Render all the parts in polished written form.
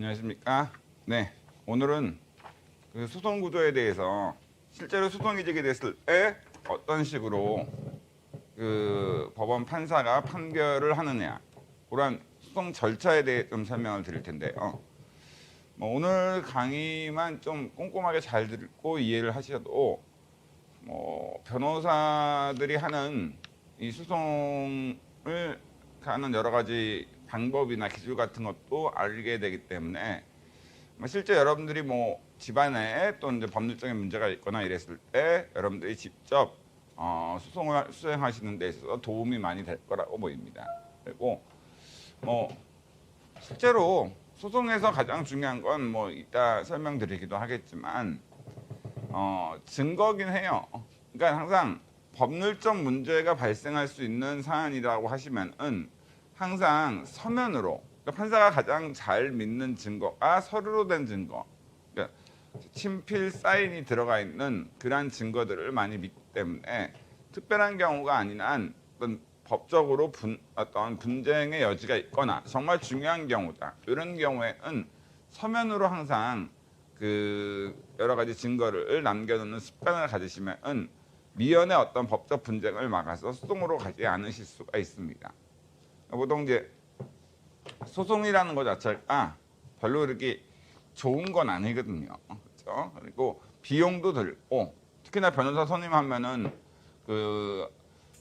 안녕하십니까. 네, 오늘은 그 소송 구조에 대해서 실제로 소송이 제기됐을 때 어떤 식으로 그 법원 판사가 판결을 하느냐, 그런 소송 절차에 대해 좀 설명을 드릴 텐데요. 오늘 강의만 좀 꼼꼼하게 잘 듣고 이해를 하셔도 변호사들이 하는 이 소송을 하는 여러 가지 방법이나 기술 같은 것도 알게 되기 때문에 실제 여러분들이 집안에 또 이제 법률적인 문제가 있거나 이랬을 때 여러분들이 직접 소송을 수행하시는 데 있어서 도움이 많이 될 거라고 보입니다. 그리고 실제로 소송에서 가장 중요한 건 이따 설명드리기도 하겠지만 증거긴 해요. 그러니까 항상 법률적 문제가 발생할 수 있는 사안이라고 하시면은 항상 서면으로, 그러니까 판사가 가장 잘 믿는 증거가 서류로 된 증거, 그러니까 친필 사인이 들어가 있는 그러한 증거들을 많이 믿기 때문에 특별한 경우가 아닌 한 어떤 법적으로 어떤 분쟁의 여지가 있거나 정말 중요한 경우다, 이런 경우에는 서면으로 항상 그 여러 가지 증거를 남겨놓는 습관을 가지시면 미연의 어떤 법적 분쟁을 막아서 소송으로 가지 않으실 수가 있습니다. 보통 이제 소송이라는 것 자체가 별로 이렇게 좋은 건 아니거든요. 그렇죠? 그리고 비용도 들고, 특히나 변호사 선임하면은 그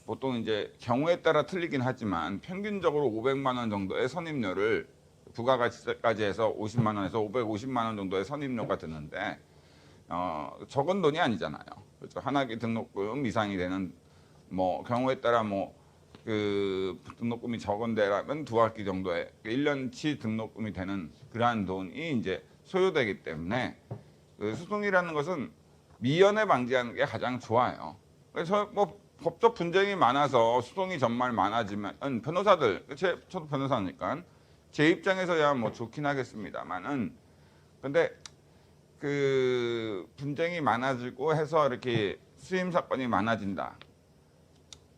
보통 이제 경우에 따라 틀리긴 하지만 평균적으로 500만 원 정도의 선임료를 부가가치세까지 해서 50만 원에서 550만 원 정도의 선임료가 드는데 적은 돈이 아니잖아요. 그렇죠? 한 학기 등록금 이상이 되는 경우에 따라 그 등록금이 적은 데라면 두 학기 정도의 1년치 등록금이 되는 그러한 돈이 이제 소요되기 때문에 그 소송이라는 것은 미연에 방지하는 게 가장 좋아요. 그래서 법적 분쟁이 많아서 소송이 정말 많아지면 변호사들, 저도 변호사니까 제 입장에서야 좋긴 하겠습니다만은, 근데 그 분쟁이 많아지고 해서 이렇게 수임 사건이 많아진다,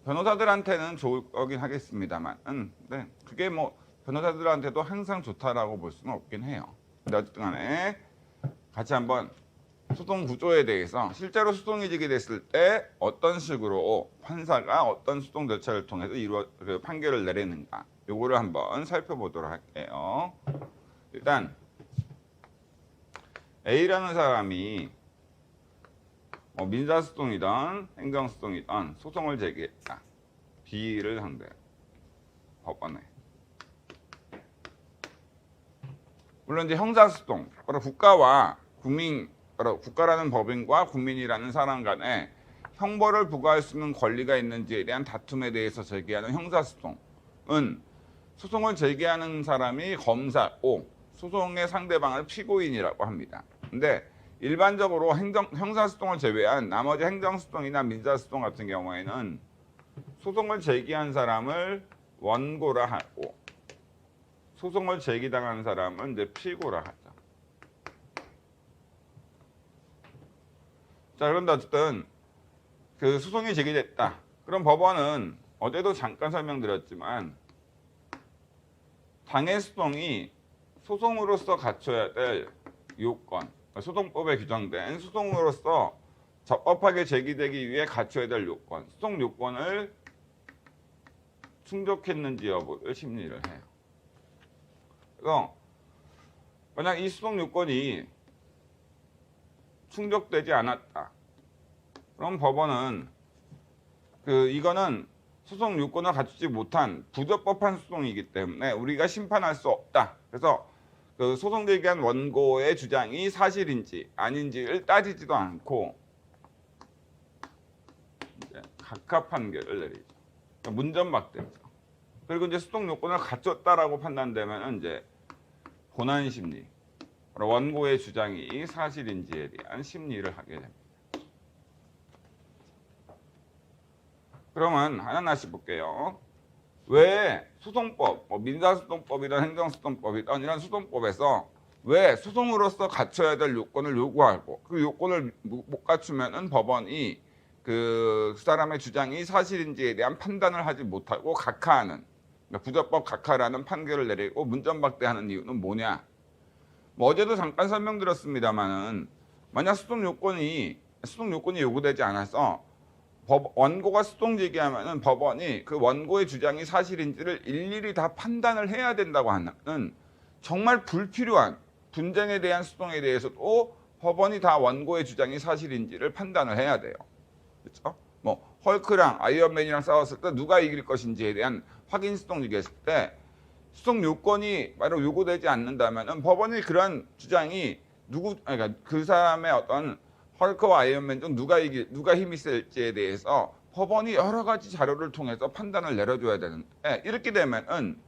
변호사들한테는 좋을 거긴 하겠습니다만, 네, 그게 변호사들한테도 항상 좋다라고 볼 수는 없긴 해요. 근데 어쨌든 간에 같이 한번 소송 구조에 대해서 실제로 소송이 제기됐을 때 어떤 식으로 판사가 어떤 소송 절차를 통해서 그 판결을 내리는가, 요거를 한번 살펴보도록 할게요. 일단 A라는 사람이 민사소송이든 행정소송이든 소송을 제기했다. B를 상대로 법원에. 물론 이제 형사소송, 바로 국가와 국민, 바로 국가라는 법인과 국민이라는 사람 간에 형벌을 부과할 수 있는 권리가 있는지에 대한 다툼에 대해서 제기하는 형사소송은 소송을 제기하는 사람이 검사고 소송의 상대방을 피고인이라고 합니다. 근데 일반적으로 형사소송을 제외한 나머지 행정소송이나 민사소송 같은 경우에는 소송을 제기한 사람을 원고라 하고 소송을 제기당한 사람은 이제 피고라 하죠. 자, 그런데 어쨌든 그 소송이 제기됐다. 그럼 법원은 어제도 잠깐 설명드렸지만 당해 소송이 소송으로서 갖춰야 될 요건, 소송법에 규정된 소송으로서 적법하게 제기되기 위해 갖춰야 될 요건, 소송 요건을 충족했는지 여부를 심리를 해요. 그래서 만약 이 소송 요건이 충족되지 않았다, 그럼 법원은 이거는 소송 요건을 갖추지 못한 부적법한 소송이기 때문에 우리가 심판할 수 없다. 그래서 그 소송 제기한 원고의 주장이 사실인지 아닌지를 따지지도 않고 이제 각하 판결을 내리죠. 그러니까 문전박대죠. 그리고 이제 소송 요건을 갖췄다라고 판단되면 이제 본안 심리, 원고의 주장이 사실인지에 대한 심리를 하게 됩니다. 그러면 하나씩 볼게요. 왜 소송법, 민사소송법이든 행정소송법이든 이런 소송법에서 왜 소송으로서 갖춰야 될 요건을 요구하고 그 요건을 못 갖추면은 법원이 그 사람의 주장이 사실인지에 대한 판단을 하지 못하고 각하하는, 그러니까 부적법 각하라는 판결을 내리고 문전박대하는 이유는 뭐냐? 뭐 어제도 잠깐 설명드렸습니다만은 만약 수동 요건이 요구되지 않아서 원고가 수동 제기하면은 법원이 그 원고의 주장이 사실인지를 일일이 다 판단을 해야 된다고 하는 정말 불필요한 분쟁에 대한 수동에 대해서도 법원이 다 원고의 주장이 사실인지를 판단을 해야 돼요. 그렇죠? 뭐 헐크랑 아이언맨이랑 싸웠을 때 누가 이길 것인지에 대한 확인 수동 제기했을 때 수동 요건이 바로 요구되지 않는다면은 법원이 그러한 주장이 그러니까 그 사람의 어떤 헐크와 아이언맨 중 누가 힘이 셀지에 대해서 법원이 여러 가지 자료를 통해서 판단을 내려줘야 되는데 이렇게 되면은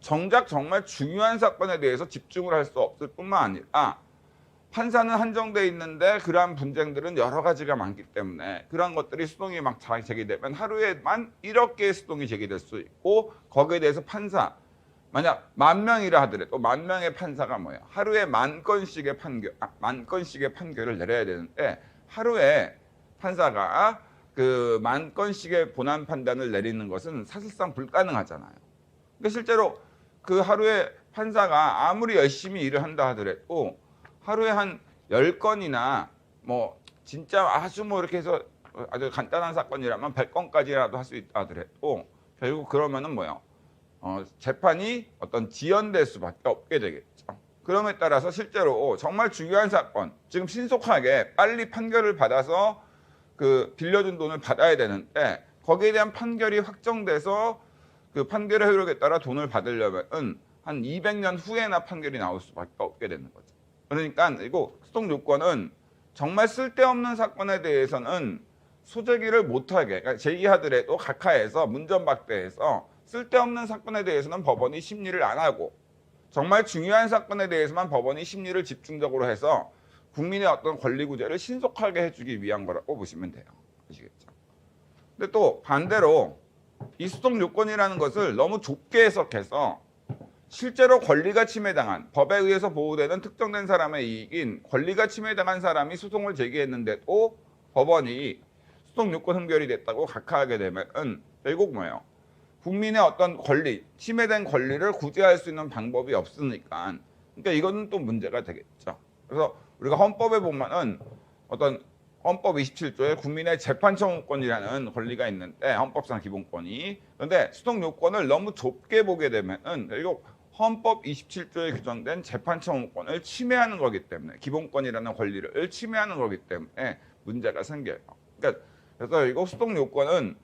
정작 정말 중요한 사건에 대해서 집중을 할 수 없을 뿐만 아니라 판사는 한정돼 있는데 그러한 분쟁들은 여러 가지가 많기 때문에 그러한 것들이 수동이 막 제기되면 하루에만 1억 개의 수동이 제기될 수 있고 거기에 대해서 판사 만약 10,000명이라 하더라도 10,000명의 판사가 뭐예요? 하루에 10,000건씩의 판결을 내려야 되는데 하루에 판사가 그 10,000건씩의 본안 판단을 내리는 것은 사실상 불가능하잖아요. 그러니까 실제로 그 하루에 판사가 아무리 열심히 일을 한다 하더라도 하루에 한 10건이나 뭐 진짜 아주 뭐 이렇게 해서 아주 간단한 사건이라면 100건까지라도 할 수 있다 하더라도 결국 그러면은 뭐예요? 재판이 어떤 지연될 수밖에 없게 되겠죠. 그럼에 따라서 실제로 정말 중요한 사건, 지금 신속하게 빨리 판결을 받아서 그 빌려준 돈을 받아야 되는데 거기에 대한 판결이 확정돼서 그 판결의 효력에 따라 돈을 받으려면 한 200년 후에나 판결이 나올 수밖에 없게 되는 거죠. 그러니까 이거 수동 요건은 정말 쓸데없는 사건에 대해서는 소제기를 못하게, 그러니까 제기하더라도 각하에서 문전박대해서 쓸데없는 사건에 대해서는 법원이 심리를 안 하고 정말 중요한 사건에 대해서만 법원이 심리를 집중적으로 해서 국민의 어떤 권리 구제를 신속하게 해주기 위한 거라고 보시면 돼요. 아시겠죠? 근데 또 반대로 이 수동 요건이라는 것을 너무 좁게 해석해서 실제로 권리가 침해당한 법에 의해서 보호되는 특정된 사람의 이익인 권리가 침해당한 사람이 소송을 제기했는데도 법원이 수동 요건 흠결이 됐다고 각하하게 되면 결국 뭐예요? 국민의 어떤 권리, 침해된 권리를 구제할 수 있는 방법이 없으니까 그러니까 이거는 또 문제가 되겠죠. 그래서 우리가 헌법에 보면은 어떤 헌법 27조에 국민의 재판 청구권이라는 권리가 있는데 헌법상 기본권이 그런데 수동 요건을 너무 좁게 보게 되면은 결국 헌법 27조에 규정된 재판 청구권을 침해하는 거기 때문에 기본권이라는 권리를 침해하는 거기 때문에 문제가 생겨요. 그러니까 그래서 이거 수동 요건은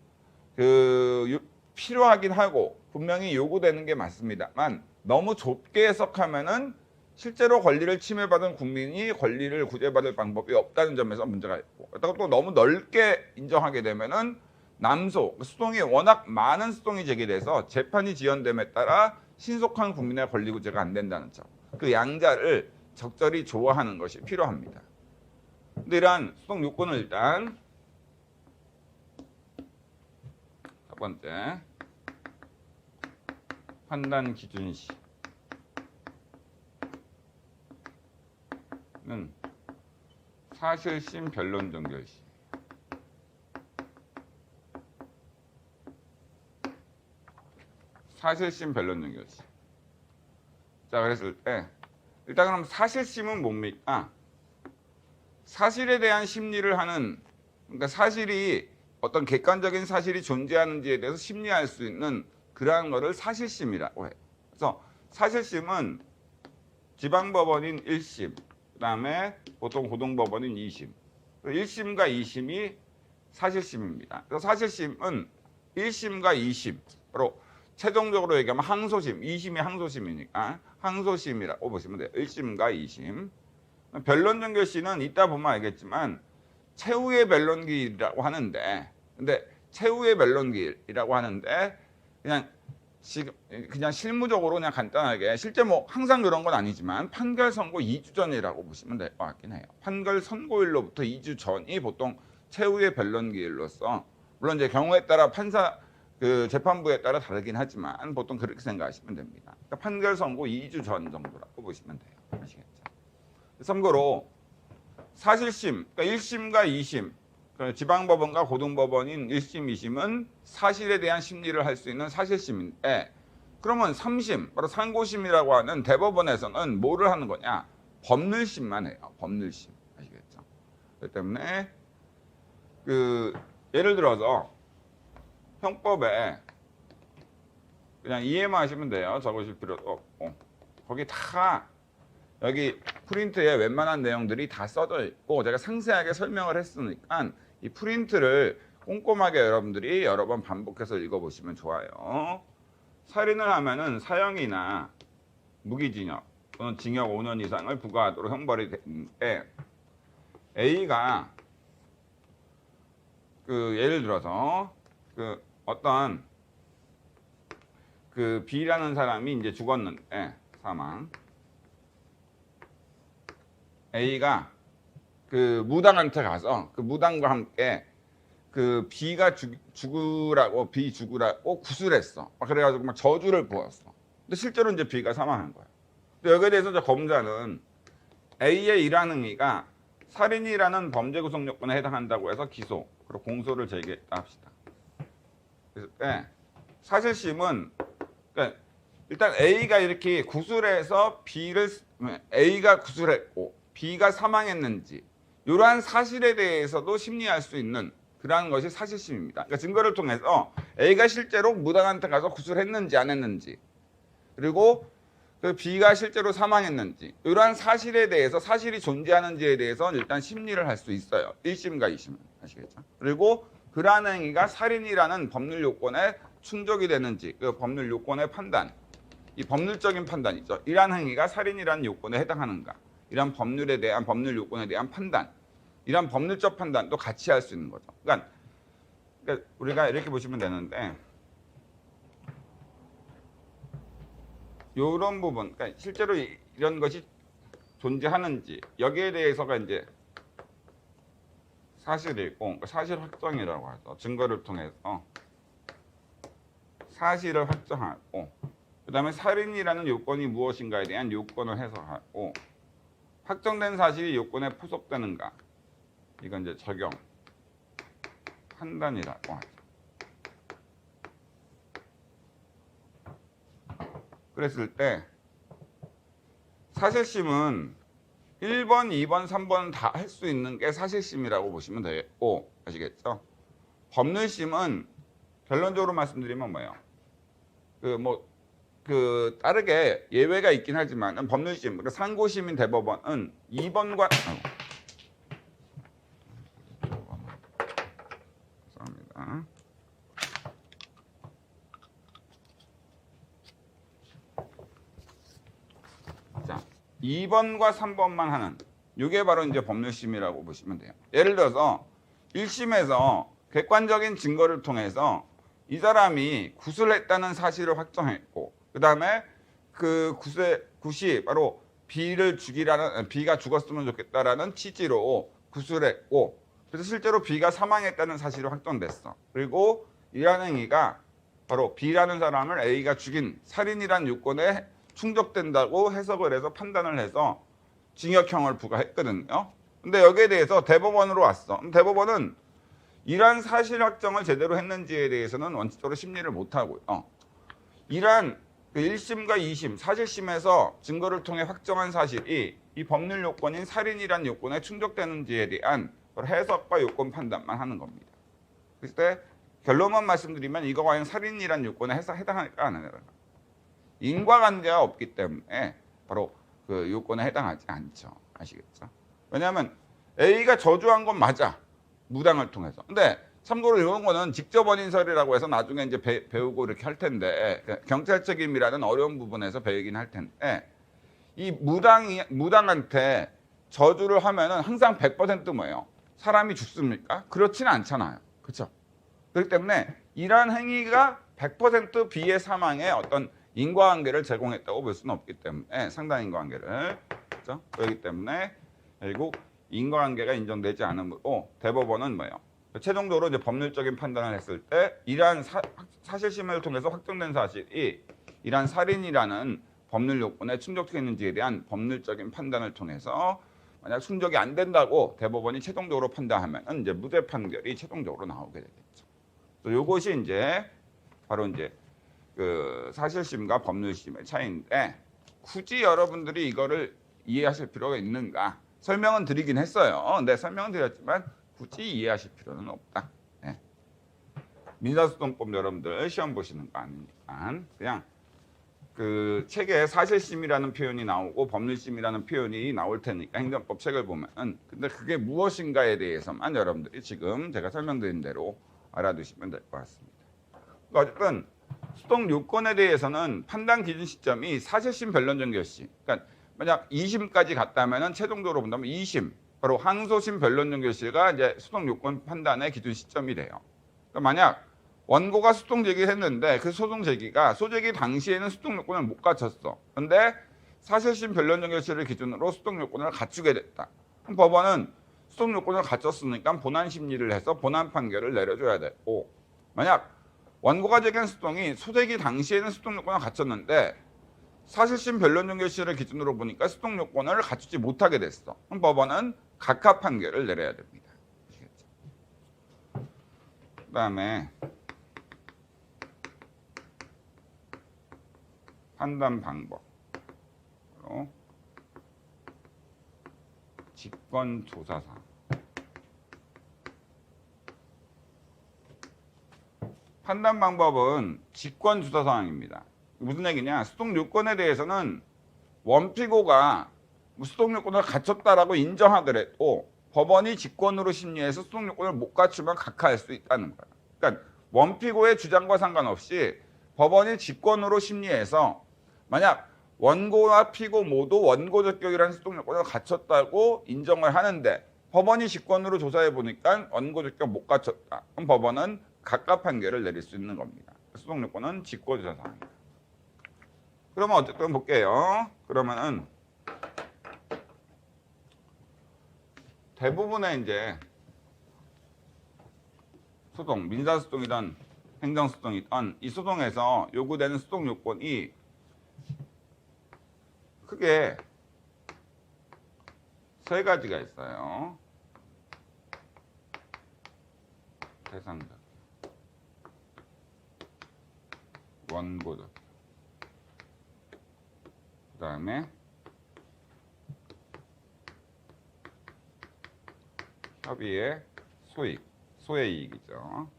필요하긴 하고 분명히 요구되는 게 맞습니다만 너무 좁게 해석하면은 실제로 권리를 침해받은 국민이 권리를 구제받을 방법이 없다는 점에서 문제가 있고 그렇다고 또 너무 넓게 인정하게 되면은 수동이 워낙 많은 수동이 제기돼서 재판이 지연됨에 따라 신속한 국민의 권리 구제가 안 된다는 점. 그 양자를 적절히 조화하는 것이 필요합니다. 근데 이러한 수동 요건을 일단 첫 번째 판단 기준 시는 사실심 변론 종결 시. 사실심 변론 종결 시. 자, 그랬을 때 일단 그럼 사실심은 뭡니까? 사실에 대한 심리를 하는 그러니까 사실이 어떤 객관적인 사실이 존재하는지에 대해서 심리할 수 있는 그러한 거를 사실심이라고 해요. 그래서 사실심은 지방법원인 1심, 그 다음에 보통 고등법원인 2심. 1심과 2심이 사실심입니다. 그래서 사실심은 1심과 2심으로 최종적으로 얘기하면 항소심, 2심이 항소심이니까 항소심이라고 보시면 돼요. 1심과 2심. 변론종결시는 이따 보면 알겠지만 최후의 변론기일이라고 하는데 근데 최후의 변론기일이라고 하는데 그냥 실무적으로 그냥 간단하게 실제 뭐 항상 그런 건 아니지만 판결 선고 2주 전이라고 보시면 될 것 같긴 해요. 판결 선고일로부터 2주 전이 보통 최후의 변론기일로서 물론 이제 경우에 따라 그 재판부에 따라 다르긴 하지만 보통 그렇게 생각하시면 됩니다. 그러니까 판결 선고 2주 전 정도라고 보시면 돼요. 아시겠죠? 참고로 사실심, 그러니까 1심과 2심, 지방법원과 고등법원인 1심, 2심은 사실에 대한 심리를 할 수 있는 사실심인데 그러면 3심, 바로 상고심이라고 하는 대법원에서는 뭐를 하는 거냐? 법률심만 해요. 법률심. 아시겠죠? 그렇기 때문에 예를 들어서 형법에 그냥 이해만 하시면 돼요. 적으실 필요도 없고. 거기 다 여기 프린트에 웬만한 내용들이 다 써져 있고 제가 상세하게 설명을 했으니까 이 프린트를 꼼꼼하게 여러분들이 여러 번 반복해서 읽어보시면 좋아요. 살인을 하면은 사형이나 무기징역 또는 징역 5년 이상을 부과하도록 형벌이 되는데 A가 예를 들어서 어떤 B라는 사람이 이제 죽었는데 사망. A가 무당한테 가서 무당과 함께 B가 죽으라고 B 죽으라고 구술했어. 그래가지고 막 저주를 부었어. 근데 실제로 이제 B가 사망한 거야. 근데 여기에 대해서 이제 검사는 A의 일한 행위가 살인이라는 범죄 구성 요건에 해당한다고 해서 기소 그리고 공소를 제기했다 합시다. 그래서 사실심은 그러니까 일단 A가 이렇게 구술해서 A가 구술했고 B가 사망했는지 이러한 사실에 대해서도 심리할 수 있는 그러한 것이 사실심입니다. 그러니까 증거를 통해서 A가 실제로 무당한테 가서 구술했는지 안 했는지 그리고 B가 실제로 사망했는지 이러한 사실에 대해서 사실이 존재하는지에 대해서 일단 심리를 할 수 있어요. 1심과 2심은 아시겠죠? 그리고 그러한 행위가 살인이라는 법률 요건에 충족이 되는지 법률 요건의 판단 이 법률적인 판단이죠. 이러한 행위가 살인이라는 요건에 해당하는가 이런 법률 요건에 대한 판단 이런 법률적 판단도 같이 할 수 있는 거죠. 그러니까 우리가 이렇게 보시면 되는데 이런 부분, 그러니까 실제로 이런 것이 존재하는지 여기에 대해서가 이제 사실이고 사실 확정이라고 하죠. 증거를 통해서 사실을 확정하고 그다음에 살인이라는 요건이 무엇인가에 대한 요건을 해석하고 확정된 사실이 요건에 포섭되는가 이건 이제 적용 판단이라고 하죠. 그랬을 때 사실심은 1번, 2번, 3번 다 할 수 있는 게 사실심이라고 보시면 되겠고 아시겠죠? 법률심은 결론적으로 말씀드리면 뭐예요? 다르게 예외가 있긴 하지만 법률심, 그러니까 상고심인 대법원은 2번과 죄송합니다. 자, 2번과 3번만 하는 이게 바로 이제 법률심이라고 보시면 돼요. 예를 들어서 1심에서 객관적인 증거를 통해서 이 사람이 구술했다는 사실을 확정했고 그 다음에 굿이 바로 B가 죽었으면 좋겠다라는 취지로 구술했고 그래서 실제로 B가 사망했다는 사실이 확정됐어. 그리고 이러한 행위가 바로 B라는 사람을 A가 죽인 살인이라는 요건에 충족된다고 해석을 해서 판단을 해서 징역형을 부과했거든요. 근데 여기에 대해서 대법원으로 왔어. 대법원은 이러한 사실 확정을 제대로 했는지에 대해서는 원칙적으로 심리를 못하고요. 이러한 1심과 2심, 사실심에서 증거를 통해 확정한 사실이 이 법률 요건인 살인이라는 요건에 충족되는지에 대한 해석과 요건 판단만 하는 겁니다. 그럴 때 결론만 말씀드리면 이거 과연 살인이라는 요건에 해당할까 안 해당할까? 인과관계가 없기 때문에 바로 그 요건에 해당하지 않죠. 아시겠죠? 왜냐하면 A가 저주한 건 맞아. 무당을 통해서. 근데 참고로 이런 거는 직접 원인설이라고 해서 나중에 이제 배우고 이렇게 할 텐데 경찰 책임이라는 어려운 부분에서 배우긴 할 텐데 이 무당한테 저주를 하면은 항상 100% 뭐예요? 사람이 죽습니까? 그렇지는 않잖아요. 그렇죠? 그렇기 때문에 이러한 행위가 100% B의 사망에 어떤 인과관계를 제공했다고 볼 수는 없기 때문에 상당 인과관계를 그렇죠? 그렇기 때문에 결국 인과관계가 인정되지 않으므로 대법원은 뭐예요? 최종적으로 이제 법률적인 판단을 했을 때 이러한 사실심을 통해서 확정된 사실이 이러한 살인이라는 법률 요건에 충족되는지에 대한 법률적인 판단을 통해서 만약 충족이 안 된다고 대법원이 최종적으로 판단하면 이제 무죄 판결이 최종적으로 나오게 되겠죠. 그래서 이것이 이제 바로 이제 그 사실심과 법률심의 차이인데 굳이 여러분들이 이거를 이해하실 필요가 있는가? 설명은 드리긴 했어요. 근데 설명은 드렸지만 굳이 이해하실 필요는 없다. 네. 민사소송법 여러분들 시험 보시는 거 아니니까 그냥 그 책에 사실심이라는 표현이 나오고 법률심이라는 표현이 나올 테니까 행정법 책을 보면은 근데 그게 무엇인가에 대해서만 여러분들이 지금 제가 설명드린 대로 알아두시면 될 것 같습니다. 그러니까 어쨌든 소송 요건에 대해서는 판단 기준 시점이 사실심 변론정 결시. 그러니까 만약 2심까지 갔다면은 최종적으로 본다면 2심 바로 항소심 변론정 결시가 이제 소송 요건 판단의 기준 시점이 돼요. 그러니까 만약 원고가 소송 제기를 했는데 그 소송 제기가 소제기 당시에는 소송 요건을 못 갖췄어. 근데 사실심 변론정 결시를 기준으로 소송 요건을 갖추게 됐다. 그럼 법원은 소송 요건을 갖췄으니까 본안 심리를 해서 본안 판결을 내려줘야 되고 만약 원고가 제기한 소송이 소제기 당시에는 소송 요건을 갖췄는데 사실심 변론정 결시를 기준으로 보니까 소송 요건을 갖추지 못하게 됐어. 그럼 법원은 각하 판결을 내려야 됩니다. 아시겠죠? 그다음에 판단 방법. 직권 조사사항. 판단 방법은 직권 조사사항입니다. 무슨 얘기냐? 소송 요건에 대해서는 원피고가 소송 요건을 갖췄다라고 인정하더라도 법원이 직권으로 심리해서 소송 요건을 못 갖추면 각하할 수 있다는 거야. 그러니까 원피고의 주장과 상관없이 법원이 직권으로 심리해서 만약 원고와 피고 모두 원고 적격이라는 소송 요건을 갖췄다고 인정을 하는데 법원이 직권으로 조사해 보니까 원고 적격 못 갖췄다. 그럼 법원은 각하 판결을 내릴 수 있는 겁니다. 소송 요건은 직권 조사 사항입니다. 그러면 어쨌든 볼게요. 그러면은 대부분의 이제 소송, 민사소송이든 행정소송이든 이 소송에서 요구되는 소송 요건이 크게 세 가지가 있어요. 대상적, 원고적, 그 다음에 협의의 소익, 소의 이익이죠.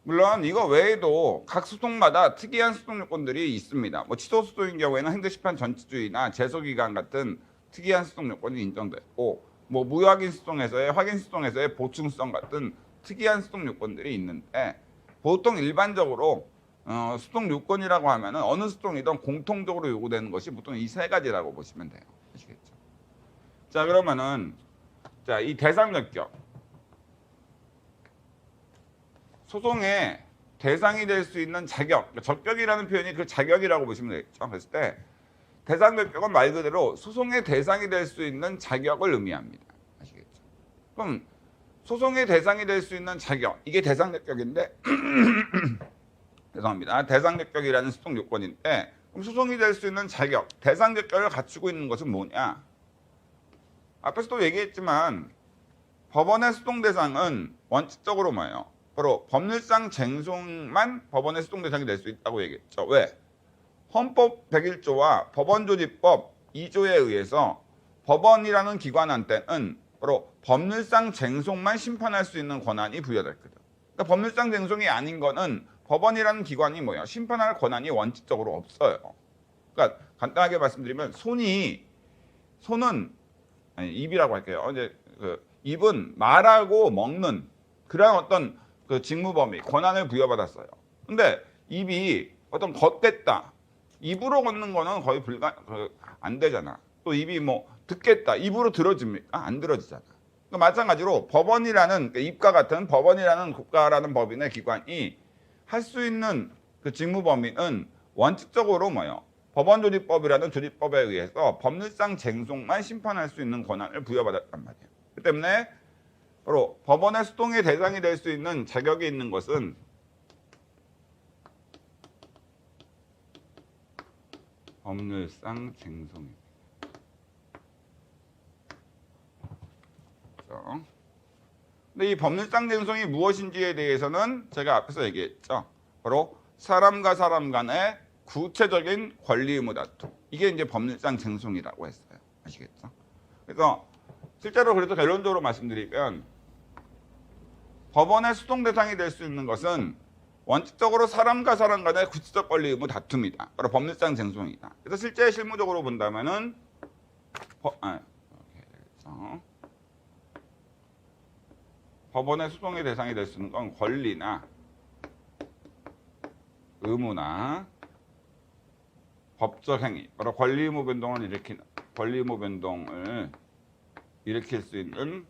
물론 이거 외에도 각 소송마다 특이한 소송 요건들이 있습니다. 뭐 취소 소송인 경우에는 행정심판 전치주의나 제소기간 같은 특이한 소송 요건이 인정됐고 뭐 무효확인 소송에서의 확인 소송에서의 보충성 같은 특이한 소송 요건들이 있는데 보통 일반적으로 소송 요건이라고 하면은 어느 소송이든 공통적으로 요구되는 것이 보통 이 세 가지라고 보시면 돼요. 아시겠죠? 자 그러면은 자 이 대상적격 소송의 대상이 될 수 있는 자격, 적격이라는 표현이 그 자격이라고 보시면 되겠죠. 그랬을 때 대상적격은 말 그대로 소송의 대상이 될 수 있는 자격을 의미합니다. 아시겠죠? 그럼 소송의 대상이 될 수 있는 자격, 이게 대상적격인데 죄송합니다. 대상적격이라는 소송 요건인데 그럼 소송이 될 수 있는 자격, 대상적격을 갖추고 있는 것은 뭐냐? 앞에서도 얘기했지만 법원의 소송 대상은 원칙적으로 뭐예요? 바로 법률상 쟁송만 법원의 소송 대상이 될 수 있다고 얘기했죠. 왜? 헌법 101조와 법원조직법 2조에 의해서 법원이라는 기관한테는 바로 법률상 쟁송만 심판할 수 있는 권한이 부여됐거든. 그러니까 법률상 쟁송이 아닌 거는 법원이라는 기관이 뭐예요? 심판할 권한이 원칙적으로 없어요. 그러니까 간단하게 말씀드리면 손은 아니 입이라고 할게요. 이제 입은 말하고 먹는 그런 어떤 그 직무 범위, 권한을 부여받았어요. 근데 입이 어떤 걷겠다. 입으로 걷는 거는 거의 안 되잖아. 또 입이 뭐 듣겠다. 입으로 들어집니까? 안 들어지잖아. 그러니까 마찬가지로 법원이라는 입과 같은 법원이라는 국가라는 법인의 기관이 할 수 있는 그 직무 범위는 원칙적으로 뭐예요? 법원조직법이라는 조직법에 의해서 법률상 쟁송만 심판할 수 있는 권한을 부여받았단 말이에요. 그 때문에 바로 법원의 소송의 대상이 될 수 있는 자격이 있는 것은 법률상 쟁송입니다. 그렇죠? 근데 이 법률상 쟁송이 무엇인지에 대해서는 제가 앞에서 얘기했죠. 바로 사람과 사람 간의 구체적인 권리 의무 다툼. 이게 이제 법률상 쟁송이라고 했어요. 아시겠죠? 그래서 실제로 그래서 결론적으로 말씀드리면 법원의 수동 대상이 될 수 있는 것은 원칙적으로 사람과 사람 간의 구체적 권리 의무 다툼이다. 바로 법률상 쟁송이다. 그래서 실제 실무적으로 본다면은 법원의 수동의 대상이 될 수 있는 건 권리나 의무나 법적 행위, 바로 권리 의무 변동을 일으킬 수 있는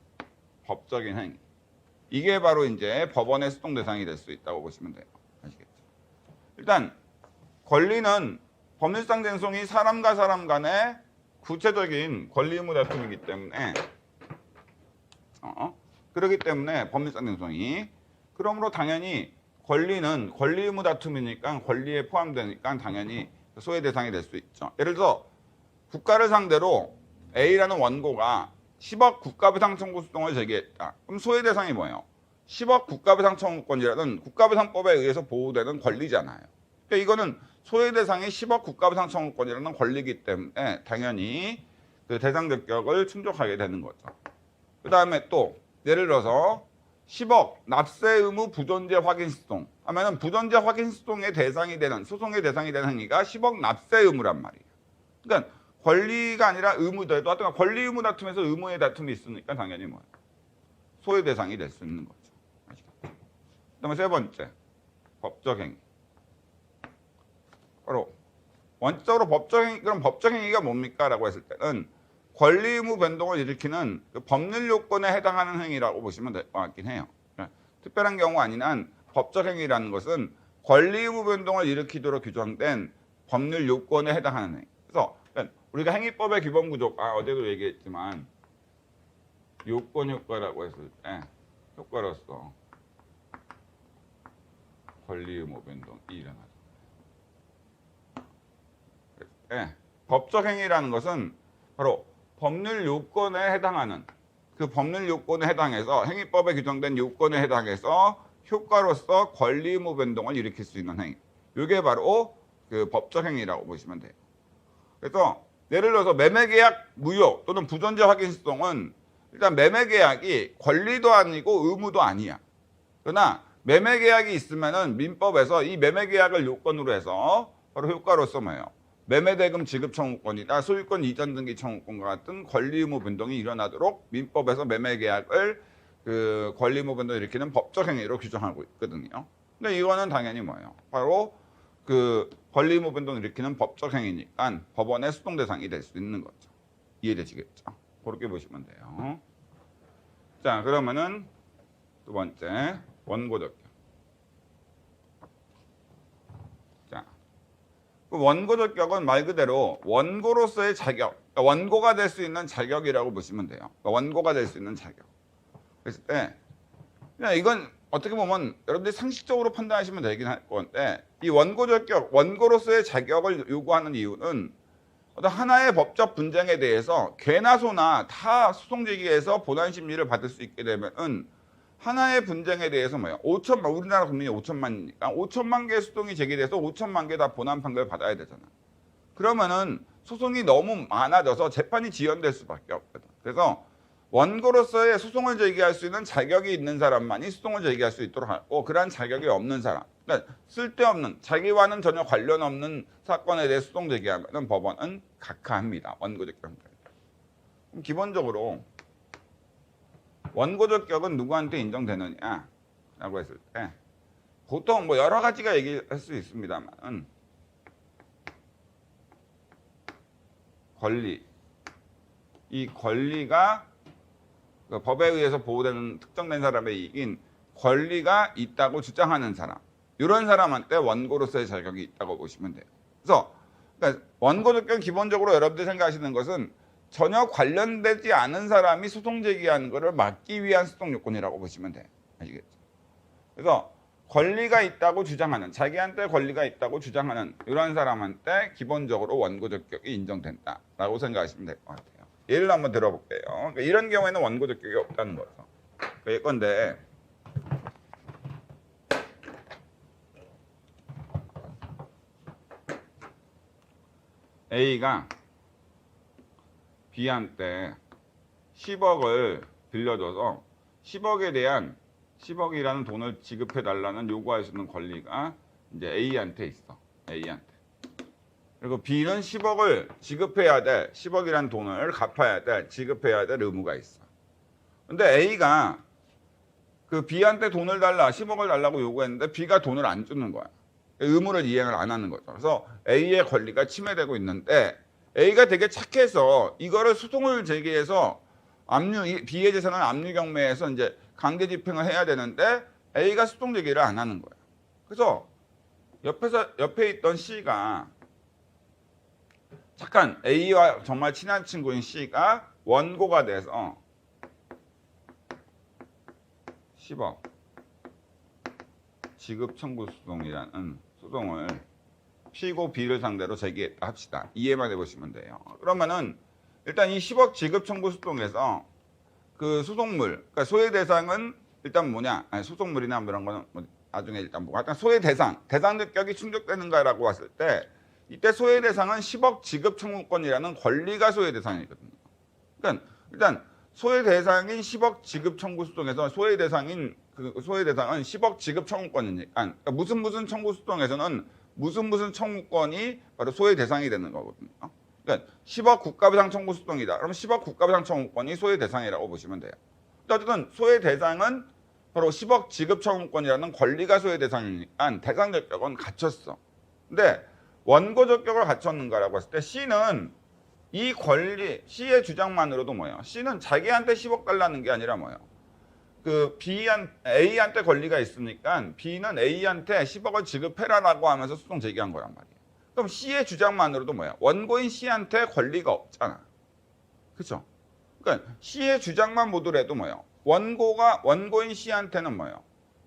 법적인 행위. 이게 바로 이제 법원의 수동 대상이 될 수 있다고 보시면 돼요. 아시겠죠? 일단 권리는 법률상 쟁송이 사람과 사람 간의 구체적인 권리 의무 다툼이기 때문에 그렇기 때문에 법률상 쟁송이 그러므로 당연히 권리는 권리 의무 다툼이니까 권리에 포함되니까 당연히 소외 대상이 될 수 있죠. 예를 들어 국가를 상대로 A라는 원고가 10억 국가배상 청구 소송을 제기했다. 그럼 소외 대상이 뭐예요? 10억 국가배상 청구권이라는 국가배상법에 의해서 보호되는 권리잖아요. 그러니까 이거는 소외 대상이 10억 국가배상 청구권이라는 권리이기 때문에 당연히 그 대상 적격을 충족하게 되는 거죠. 그 다음에 또 예를 들어서 10억 납세 의무 부존재 확인 소송 하면은 부존재 확인 소송의 대상이 되는 소송의 대상이 되는 행위가 10억 납세 의무란 말이에요. 그러니까 권리가 아니라 의무더라도 하여튼 권리 의무 다툼에서 의무의 다툼이 있으니까 당연히 뭐예요? 소외 대상이 될 수 있는 거죠. 아시겠죠? 그다음에 세 번째 법적 행위. 바로 원칙적으로 법적 행위, 그럼 법적 행위가 뭡니까?라고 했을 때는 권리 의무 변동을 일으키는 그 법률 요건에 해당하는 행위라고 보시면 될 것 같긴 해요. 특별한 경우 아닌 한 법적 행위라는 것은 권리 의무 변동을 일으키도록 규정된 법률 요건에 해당하는 행위. 그래서 우리가 행위법의 기본 구조가 어제도 얘기했지만 요건 효과라고 했을 때 효과로서 권리 의무 변동이 일어나죠. 법적 행위라는 것은 바로 법률 요건에 해당하는 그 법률 요건에 해당해서 행위법에 규정된 요건에 해당해서 효과로서 권리 의무 변동을 일으킬 수 있는 행위. 이게 바로 그 법적 행위라고 보시면 돼요. 그래서 예를 들어서 매매계약 무효 또는 부존재 확인 소송은 일단 매매계약이 권리도 아니고 의무도 아니야. 그러나 매매계약이 있으면은 민법에서 이 매매계약을 요건으로 해서 바로 효과로서 뭐예요? 매매대금 지급 청구권이나 소유권 이전 등기 청구권과 같은 권리 의무 변동이 일어나도록 민법에서 매매계약을 그 권리 의무 변동을 일으키는 법적 행위로 규정하고 있거든요. 근데 이거는 당연히 뭐예요? 바로 그 권리 의무 변동을 일으키는 법적 행위니까 법원의 수동 대상이 될 수 있는 거죠. 이해되시겠죠? 그렇게 보시면 돼요. 자, 그러면은 두 번째 원고적. 자, 그 원고적 격은 말 그대로 원고로서의 자격, 그러니까 원고가 될 수 있는 자격이라고 보시면 돼요. 그러니까 원고가 될 수 있는 자격. 그랬을 때 그냥 이건 어떻게 보면 여러분들이 상식적으로 판단하시면 되긴 할 건데 이 원고적 격, 원고로서의 자격을 요구하는 이유는 어떤 하나의 법적 분쟁에 대해서 개나 소나 다 소송 제기해서 본안 심리를 받을 수 있게 되면은 하나의 분쟁에 대해서 뭐예요? 5천만, 우리나라 국민이 5천만이니까 5천만 개의 소송이 제기돼서 5천만 개 다 본안 판결을 받아야 되잖아. 그러면은 소송이 너무 많아져서 재판이 지연될 수밖에 없거든. 그래서 원고로서의 소송을 제기할 수 있는 자격이 있는 사람만이 소송을 제기할 수 있도록 하고 그러한 자격이 없는 사람, 그러니까 쓸데없는 자기와는 전혀 관련 없는 사건에 대해 소송 제기하면 법원은 각하합니다. 원고적 격은. 그럼 기본적으로 원고적 격은 누구한테 인정되느냐라고 했을 때 보통 뭐 여러 가지가 얘기할 수 있습니다만 권리, 이 권리가 그 법에 의해서 보호되는 특정된 사람의 이익인 권리가 있다고 주장하는 사람, 이런 사람한테 원고로서의 자격이 있다고 보시면 돼요. 그래서 그러니까 원고적 격은 기본적으로 여러분들이 생각하시는 것은 전혀 관련되지 않은 사람이 소송 제기하는 것을 막기 위한 소송 요건이라고 보시면 돼요. 아시겠죠? 그래서 권리가 있다고 주장하는, 자기한테 권리가 있다고 주장하는 이런 사람한테 기본적으로 원고적 격이 인정된다라고 생각하시면 될 것 같아요. 예를 한번 들어볼게요. 그러니까 이런 경우에는 원고적 격이 없다는 거죠. 예컨대 A가 B한테 10억을 빌려줘서 10억에 대한 10억이라는 돈을 지급해 달라는 요구할 수 있는 권리가 이제 A한테 있어. A한테. 그리고 B는 10억을 지급해야 돼. 10억이라는 돈을 갚아야 돼. 지급해야 될 의무가 있어. 근데 A가 그 B한테 돈을 달라, 10억을 달라고 요구했는데 B가 돈을 안 주는 거야. 의무를 이행을 안 하는 거죠. 그래서 A의 권리가 침해되고 있는데 A가 되게 착해서 이거를 소송을 제기해서 B의 재산을 압류 경매해서 이제 강제 집행을 해야 되는데 A가 소송 제기를 안 하는 거예요. 그래서 옆에 있던 C가 착한 A와 정말 친한 친구인 C가 원고가 돼서 10억 지급 청구 소송이라는 소송을 피고 B를 상대로 제기했다 합시다. 이해만 해보시면 돼요. 그러면은 일단 이 10억 지급 청구 소송에서 그 소송물, 그러니까 소외 대상은 일단 뭐냐? 아니, 소송물이나 뭐 이런 거는 뭐 나중에 일단 뭐 일단 소외 대상 능력이 충족되는가라고 봤을 때 이때 소외 대상은 10억 지급 청구권이라는 권리가 소외 대상이거든요. 그러니까 일단 소외 대상인 10억 지급 청구 소송에서 소외 대상은 10억 지급 청구권이니까 그러니까 무슨 청구 소송에서는 무슨 청구권이 바로 소외 대상이 되는 거거든요. 그러니까 10억 국가배상 청구 소송이다. 그럼 10억 국가배상 청구권이 소외 대상이라고 보시면 돼요. 어쨌든 소외 대상은 바로 10억 지급 청구권이라는 권리가 소외 대상이니까 대상 적격은 갖췄어. 근데 원고 적격을 갖췄는가라고 했을 때 C는 이 권리, C의 주장만으로도 뭐예요? C는 자기한테 10억 달라는 게 아니라 뭐예요? 그 A한테 권리가 있으니까 B는 A한테 10억을 지급해라라고 하면서 소송 제기한 거란 말이에요. 그럼 C의 주장만으로도 뭐야? 원고인 C한테 권리가 없잖아. 그렇죠? 그러니까 C의 주장만 보더라도 뭐예요? 원고인 C한테는 뭐예요?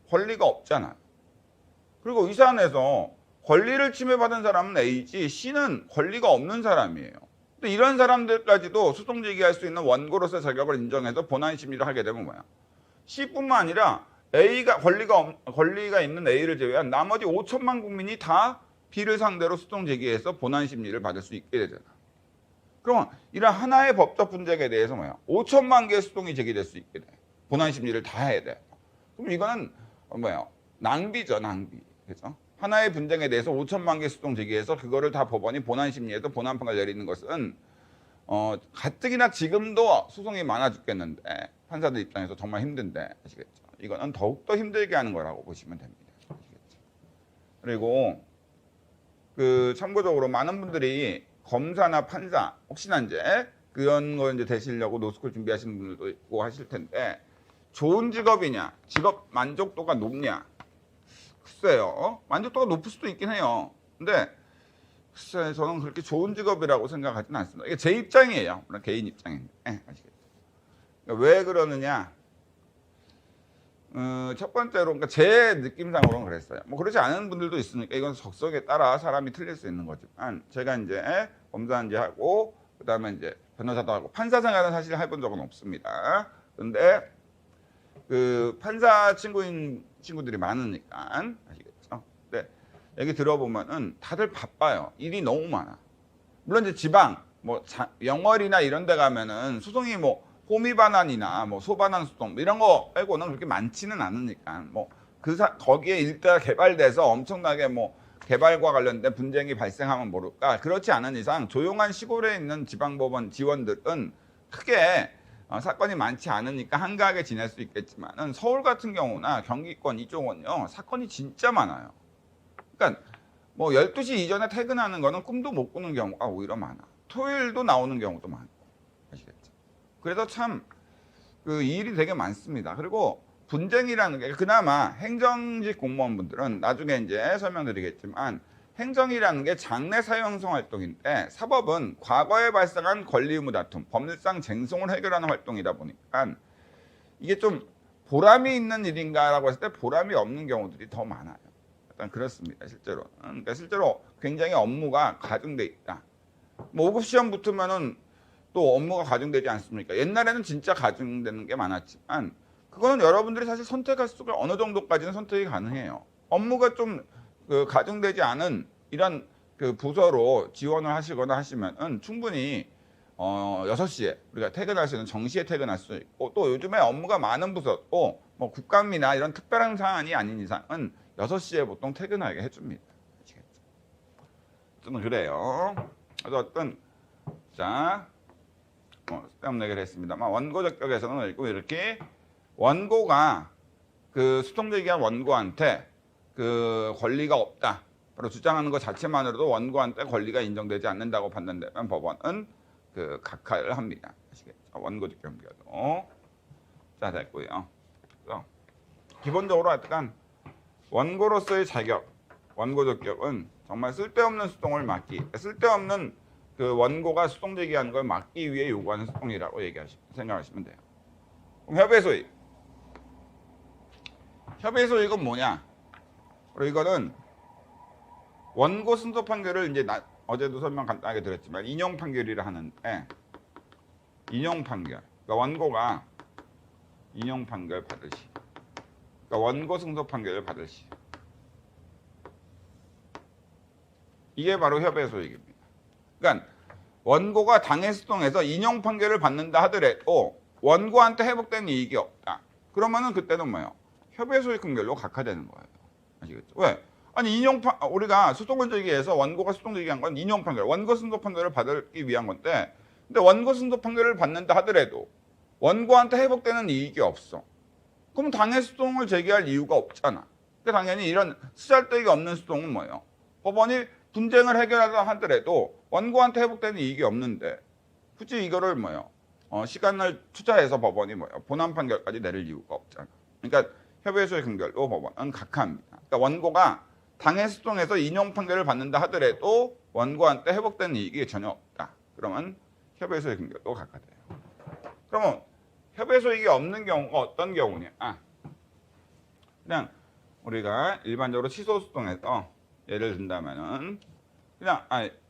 권리가 없잖아. 그리고 이 사안에서 권리를 침해받은 사람은 A지 C는 권리가 없는 사람이에요. 근데 이런 사람들까지도 소송 제기할 수 있는 원고로서의 자격을 인정해서 본안 심리를 하게 되면 뭐야? C뿐만 아니라 A가 권리가 있는 A를 제외한 나머지 5천만 국민이 다 B를 상대로 소송 제기해서 본안 심리를 받을 수 있게 되잖아. 그러면 이런 하나의 법적 분쟁에 대해서 뭐야? 5천만 개의 소송이 제기될 수 있게 돼. 본안 심리를 다 해야 돼. 그럼 이거는 뭐야? 낭비죠, 낭비. 그래서 하나의 분쟁에 대해서 5천만 개 소송 제기해서 그거를 다 법원이 본안 심리에서 본안 판결을 내리는 것은 가뜩이나 지금도 소송이 많아 죽겠는데 판사들 입장에서 정말 힘든데 아시겠죠? 이거는 더욱더 힘들게 하는 거라고 보시면 됩니다. 아시겠죠? 그리고 그 참고적으로 많은 분들이 검사나 판사 혹시나 이제 그런 거 이제 되시려고 노스쿨 준비하시는 분들도 있고 하실 텐데 좋은 직업이냐, 직업 만족도가 높냐? 글쎄요, 만족도가 높을 수도 있긴 해요. 근데 글쎄 저는 그렇게 좋은 직업이라고 생각하지는 않습니다. 이게 제 입장이에요. 물론 개인 입장인데 아시겠죠? 그러니까 왜 그러느냐? 첫 번째로 그러니까 제 느낌상으로는 그랬어요. 뭐 그렇지 않은 분들도 있으니까 이건 적성에 따라 사람이 틀릴 수 있는 거지만 제가 이제 검사인지 하고 그다음에 이제 변호사도 하고 판사 생활은 사실 해본 적은 없습니다. 근데 그 판사 친구인 친구들이 많으니까 아시겠죠? 근데 얘기 들어보면은 다들 바빠요. 일이 너무 많아. 물론 이제 지방 뭐 영월이나 이런 데 가면은 소송이 뭐 호미반환이나 뭐 소반환 소송 이런 거 빼고는 그렇게 많지는 않으니까 뭐 거기에 일대가 개발돼서 엄청나게 뭐 개발과 관련된 분쟁이 발생하면 모를까. 그렇지 않은 이상 조용한 시골에 있는 지방법원 지원들은 크게 사건이 많지 않으니까 한가하게 지낼 수 있겠지만은 서울 같은 경우나 경기권 이쪽은요 사건이 진짜 많아요. 그러니까 뭐 12시 이전에 퇴근하는 거는 꿈도 못 꾸는 경우가 오히려 많아. 토요일도 나오는 경우도 많고 아시겠죠? 그래서 참 그 일이 되게 많습니다. 그리고 분쟁이라는 게 그나마 행정직 공무원분들은 나중에 이제 설명드리겠지만 행정이라는 게 장래 사회형성 활동인데 사법은 과거에 발생한 권리 의무 다툼, 법률상 쟁송을 해결하는 활동이다 보니까 이게 좀 보람이 있는 일인가라고 했을 때 보람이 없는 경우들이 더 많아요. 일단 그렇습니다. 실제로. 그러니까 실제로 굉장히 업무가 가중돼 있다. 뭐 5급 시험 붙으면은 또 업무가 가중되지 않습니까? 옛날에는 진짜 가중되는 게 많았지만 그거는 여러분들이 사실 선택할 수가 어느 정도까지는 선택이 가능해요. 업무가 좀 가중되지 않은 이런 그 부서로 지원을 하시거나 하시면은 충분히 6시에 우리가 퇴근할 수 있는 정시에 퇴근할 수 있고, 또 요즘에 업무가 많은 부서 또 뭐 국감이나 이런 특별한 사안이 아닌 이상은 6시에 보통 퇴근하게 해줍니다. 아시겠죠? 좀 그래요. 그래서 어떤 자 쓸데없는 얘기를 했습니다만 원고적 격에서는 이렇게 원고가 그 수동적이한 원고한테 그 권리가 없다. 바로 주장하는 것 자체만으로도 원고한테 권리가 인정되지 않는다고 판단되면 법원은 그 각하를 합니다. 아시겠죠? 원고적 경계도. 자, 됐고요. 그래서 기본적으로 하여간 원고로서의 자격, 원고적 격은 정말 쓸데없는 수동을 막기, 쓸데없는 그 원고가 수동적이한 걸 막기 위해 요구하는 수동이라고 생각하시면 돼요. 그럼 협의 소익. 협의 소익은 뭐냐? 그리고 이거는 원고 승소 판결을 이제 어제도 설명 간단하게 드렸지만 인용 판결이라 하는데, 인용 판결. 그러니까 원고가 인용 판결 받을 시. 그러니까 원고 승소 판결을 받을 시. 이게 바로 협의 소익입니다. 그러니까 원고가 당해 수동해서 인용 판결을 받는다 하더라도 원고한테 회복된 이익이 없다. 그러면은 그때는 뭐예요? 협의 소익 근결로 각하되는 거예요. 아시겠죠? 왜? 아니 우리가 수동을 제기해서 원고가 수동 제기한 건 인용 판결, 원고 승소 판결을 받기 위한 건데, 근데 원고 승소 판결을 받는다 하더라도 원고한테 회복되는 이익이 없어. 그럼 당해 수동을 제기할 이유가 없잖아. 그러니까 당연히 이런 쓰잘데기 없는 수동은 뭐예요? 법원이 분쟁을 해결하다 하더라도 원고한테 회복되는 이익이 없는데 굳이 이거를 뭐예요? 시간을 투자해서 법원이 뭐예요? 본안 판결까지 내릴 이유가 없잖아. 그러니까 협의 소익 근결로 법원은 각하합니다. 그러니까 원고가 당해 수동에서 인용 판결을 받는다 하더라도 원고한테 회복되는 이익이 전혀 없다. 그러면 협의 소익 근결로 각하돼요. 그러면 협의 소익이 없는 경우가 어떤 경우냐? 그냥 우리가 일반적으로 취소 수동에서 예를 든다면은 그냥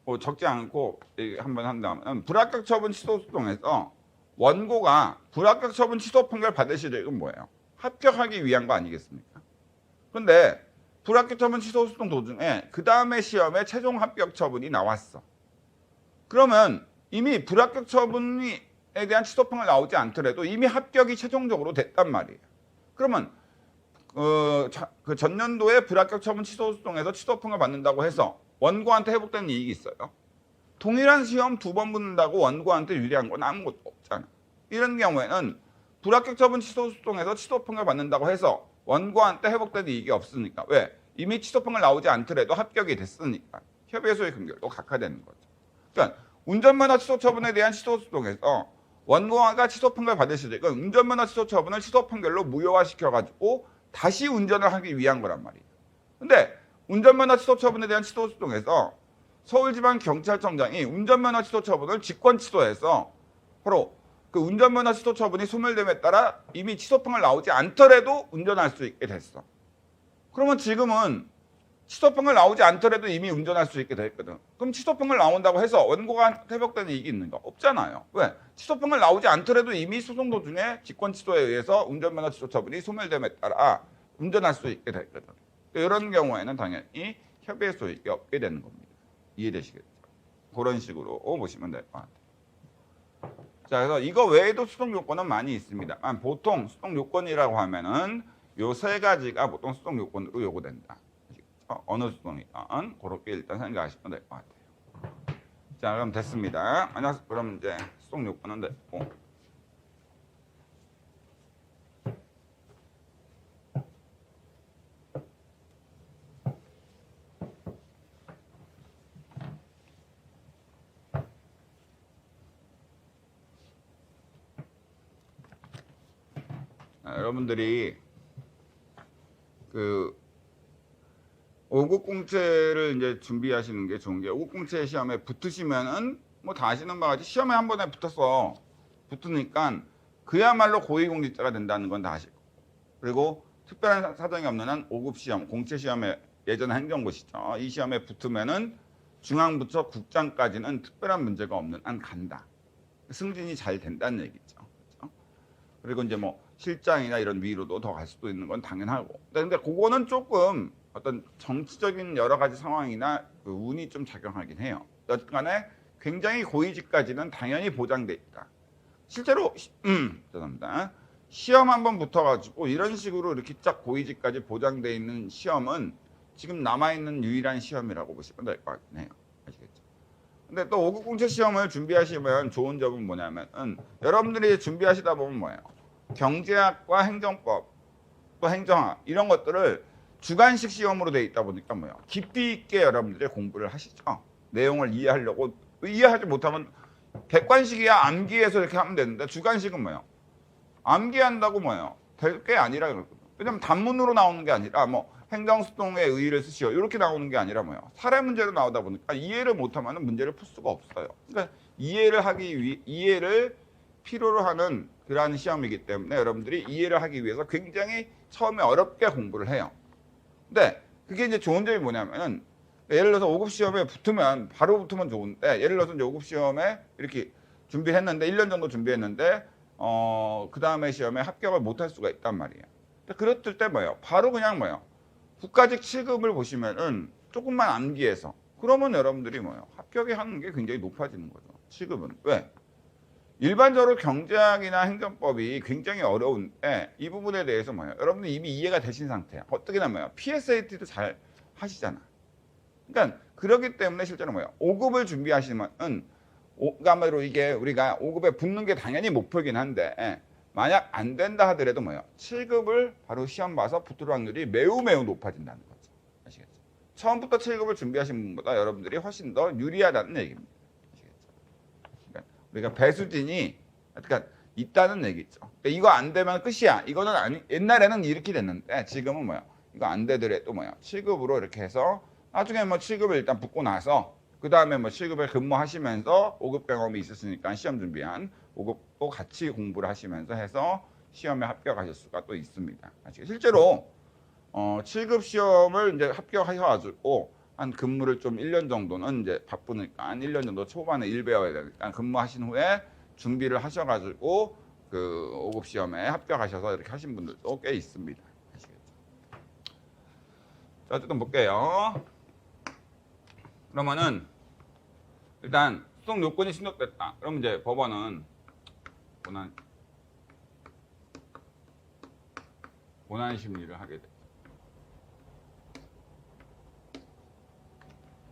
뭐 적지 않고 한번 한다면 불합격 처분 취소 수동에서 원고가 불합격 처분 취소 판결 받을 시력은 뭐예요? 합격하기 위한 거 아니겠습니까? 그런데 불합격 처분 취소 수동 도중에 그 다음에 시험에 최종 합격 처분이 나왔어. 그러면 이미 불합격 처분에 대한 취소 판결 나오지 않더라도 이미 합격이 최종적으로 됐단 말이에요. 그러면 그 전년도에 불합격 처분 취소 수동에서 취소 판결 받는다고 해서 원고한테 회복되는 이익이 있어요? 동일한 시험 2번 붙는다고 원고한테 유리한 건 아무것도 없잖아. 이런 경우에는 불합격 처분 취소 수동에서 취소 판결 받는다고 해서 원고한테 회복되는 이익이 없으니까. 왜? 이미 취소 판결 나오지 않더라도 합격이 됐으니까 협의 소익 근결도 각하되는 거죠. 그러니까 운전면허 취소 처분에 대한 취소 수동에서 원고가 취소 판결 받을 수도 있고 운전면허 취소 처분을 취소 판결로 무효화시켜가지고 다시 운전을 하기 위한 거란 말이에요. 근데 운전면허 취소 처분에 대한 취소 수동에서 서울지방경찰청장이 운전면허 취소 처분을 직권 취소해서 바로 그 운전면허 취소 처분이 소멸됨에 따라 이미 취소 판결 나오지 않더라도 운전할 수 있게 됐어. 그러면 지금은 취소 판결 나오지 않더라도 이미 운전할 수 있게 됐거든. 그럼 취소 판결 나온다고 해서 원고가 회복되는 이익이 있는가? 없잖아요. 왜? 취소 판결 나오지 않더라도 이미 소송 도중에 직권 취소에 의해서 운전면허 취소 처분이 소멸됨에 따라 운전할 수 있게 됐거든. 이런 경우에는 당연히 협의 소익이 없게 되는 겁니다. 이해되시겠죠? 그런 식으로 보시면 될 것 같아요. 자, 그래서 이거 외에도 수동 요건은 많이 있습니다만 보통 수동 요건이라고 하면은 요 세 가지가 보통 수동 요건으로 요구된다. 어느 수동이든 그렇게 일단 생각하시면 될 것 같아요. 자, 그럼 됐습니다. 그럼 이제 수동 요건은 됐고. 여러분들이 그 5급 공채를 이제 준비하시는 게 좋은 게 5급 공채 시험에 붙으시면은 뭐 다 아시는 바와 같이 시험에 한 번에 붙으니까 그야말로 고위공직자가 된다는 건 다 아시고, 그리고 특별한 사정이 없는 한 5급 시험, 공채 시험에 예전 행정고시죠. 이 시험에 붙으면은 중앙부처 국장까지는 특별한 문제가 없는 한 간다. 승진이 잘 된다는 얘기죠. 그렇죠? 그리고 이제 뭐 실장이나 이런 위로도 더 갈 수도 있는 건 당연하고. 근데 그거는 조금 어떤 정치적인 여러 가지 상황이나 그 운이 좀 작용하긴 해요. 여튼간에 굉장히 고위직까지는 당연히 보장돼 있다. 실제로 죄송합니다. 시험 한번 붙어가지고 이런 식으로 이렇게 쫙 고위직까지 보장돼 있는 시험은 지금 남아있는 유일한 시험이라고 보시면 될 것 같긴 해요. 아시겠죠? 근데 또 5급 공채 시험을 준비하시면 좋은 점은 뭐냐면은 여러분들이 준비하시다 보면 뭐예요? 경제학과 행정법, 또 행정학 이런 것들을 주관식 시험으로 돼 있다 보니까 뭐예요? 깊이 있게 여러분들이 공부를 하시죠. 내용을 이해하려고 이해하지 못하면 객관식이야 암기해서 이렇게 하면 되는데 주관식은 뭐예요? 암기한다고 뭐예요? 될 게 아니라 그러거든요. 왜냐면 단문으로 나오는 게 아니라 뭐 행정수동의 의의를 쓰시오 이렇게 나오는 게 아니라 뭐예요? 사례 문제로 나오다 보니까 이해를 못하면 문제를 풀 수가 없어요. 그러니까 이해를 필요로 하는 그러한 시험이기 때문에 여러분들이 이해를 하기 위해서 굉장히 처음에 어렵게 공부를 해요. 근데 그게 이제 좋은 점이 뭐냐면은 예를 들어서 5급 시험에 붙으면 바로 붙으면 좋은데 예를 들어서 이제 5급 시험에 이렇게 준비를 했는데 1년 정도 준비했는데 그 다음에 시험에 합격을 못할 수가 있단 말이에요. 그랬을 때 뭐예요? 바로 그냥 뭐예요? 국가직 7급을 보시면은 조금만 암기해서 그러면 여러분들이 뭐예요? 합격의 하는 게 굉장히 높아지는 거죠. 7급은. 왜? 일반적으로 경제학이나 행정법이 굉장히 어려운데 이 부분에 대해서 뭐예요? 여러분들 이미 이해가 되신 상태야. 어떻게나 뭐예요? PSAT도 잘 하시잖아. 그러니까 그렇기 때문에 실제로 뭐예요? 5급을 준비하시면은 그야말로 이게 우리가 5급에 붙는 게 당연히 목표긴 한데 만약 안 된다 하더라도 뭐예요? 7급을 바로 시험 봐서 붙을 확률이 매우 높아진다는 거죠. 아시겠죠? 처음부터 7급을 준비하신 분보다 여러분들이 훨씬 더 유리하다는 얘기입니다. 아시겠죠? 그러니까 우리가 배수진이 그러니까 있다는 얘기죠. 그러니까 이거 안 되면 끝이야. 이거는 아니 옛날에는 이렇게 됐는데 지금은 뭐야? 이거 안 되더라도 뭐야? 7급으로 이렇게 해서 나중에 뭐 7급을 일단 붙고 나서 그 다음에 뭐 7급에 근무하시면서 5급 경험이 있으시니까 시험 준비한 5급도 같이 공부를 하시면서 해서 시험에 합격하실 수가 또 있습니다. 실제로 7급 시험을 이제 합격하셔가지고 한 근무를 좀 1년 정도는 이제 바쁘니까 1년 정도 초반에 일 배워야 되니까 근무하신 후에 준비를 하셔가지고 그 5급 시험에 합격하셔서 이렇게 하신 분들도 꽤 있습니다. 아시겠죠? 자, 어쨌든 볼게요. 그러면은 일단 수동 요건이 충족됐다. 그럼 이제 법원은 본안 심리를 하게 돼.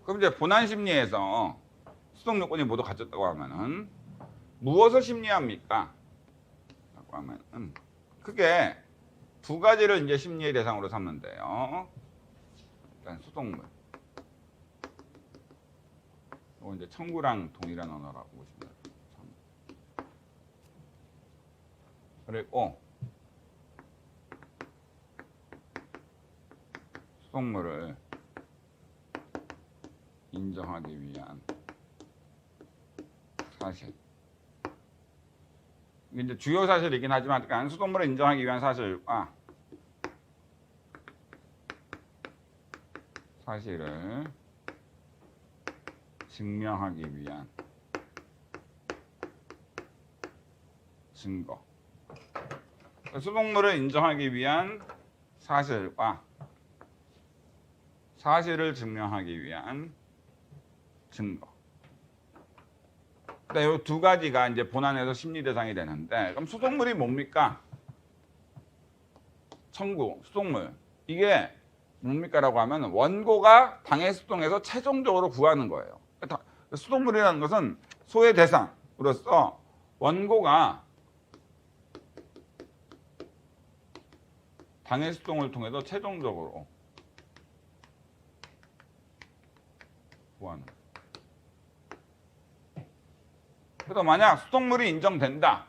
그럼 이제 본안 심리에서 수동 요건이 모두 갖췄다고 하면은 무엇을 심리합니까? 라고 하면은 크게 두 가지를 이제 심리의 대상으로 삼는데요. 일단 수동물. 이거 이제 청구랑 동일한 언어라고 보시면 돼요. 그리고 수동물을 인정하기 위한 사실. 이게 이제 주요 사실이긴 하지만 수동물을 인정하기 위한 사실과 사실을 증명하기 위한 증거. 수동물을 인정하기 위한 사실과 사실을 증명하기 위한 증거. 이 두 가지가 이제 본안에서 심리 대상이 되는데, 그럼 수동물이 뭡니까? 청구, 수동물. 이게 뭡니까라고 하면 원고가 당해 수동에서 최종적으로 구하는 거예요. 수동물이라는 것은 소의 대상으로서 원고가 당해 수동을 통해서 최종적으로 구하는 거예요. 그래서 만약 수동물이 인정된다.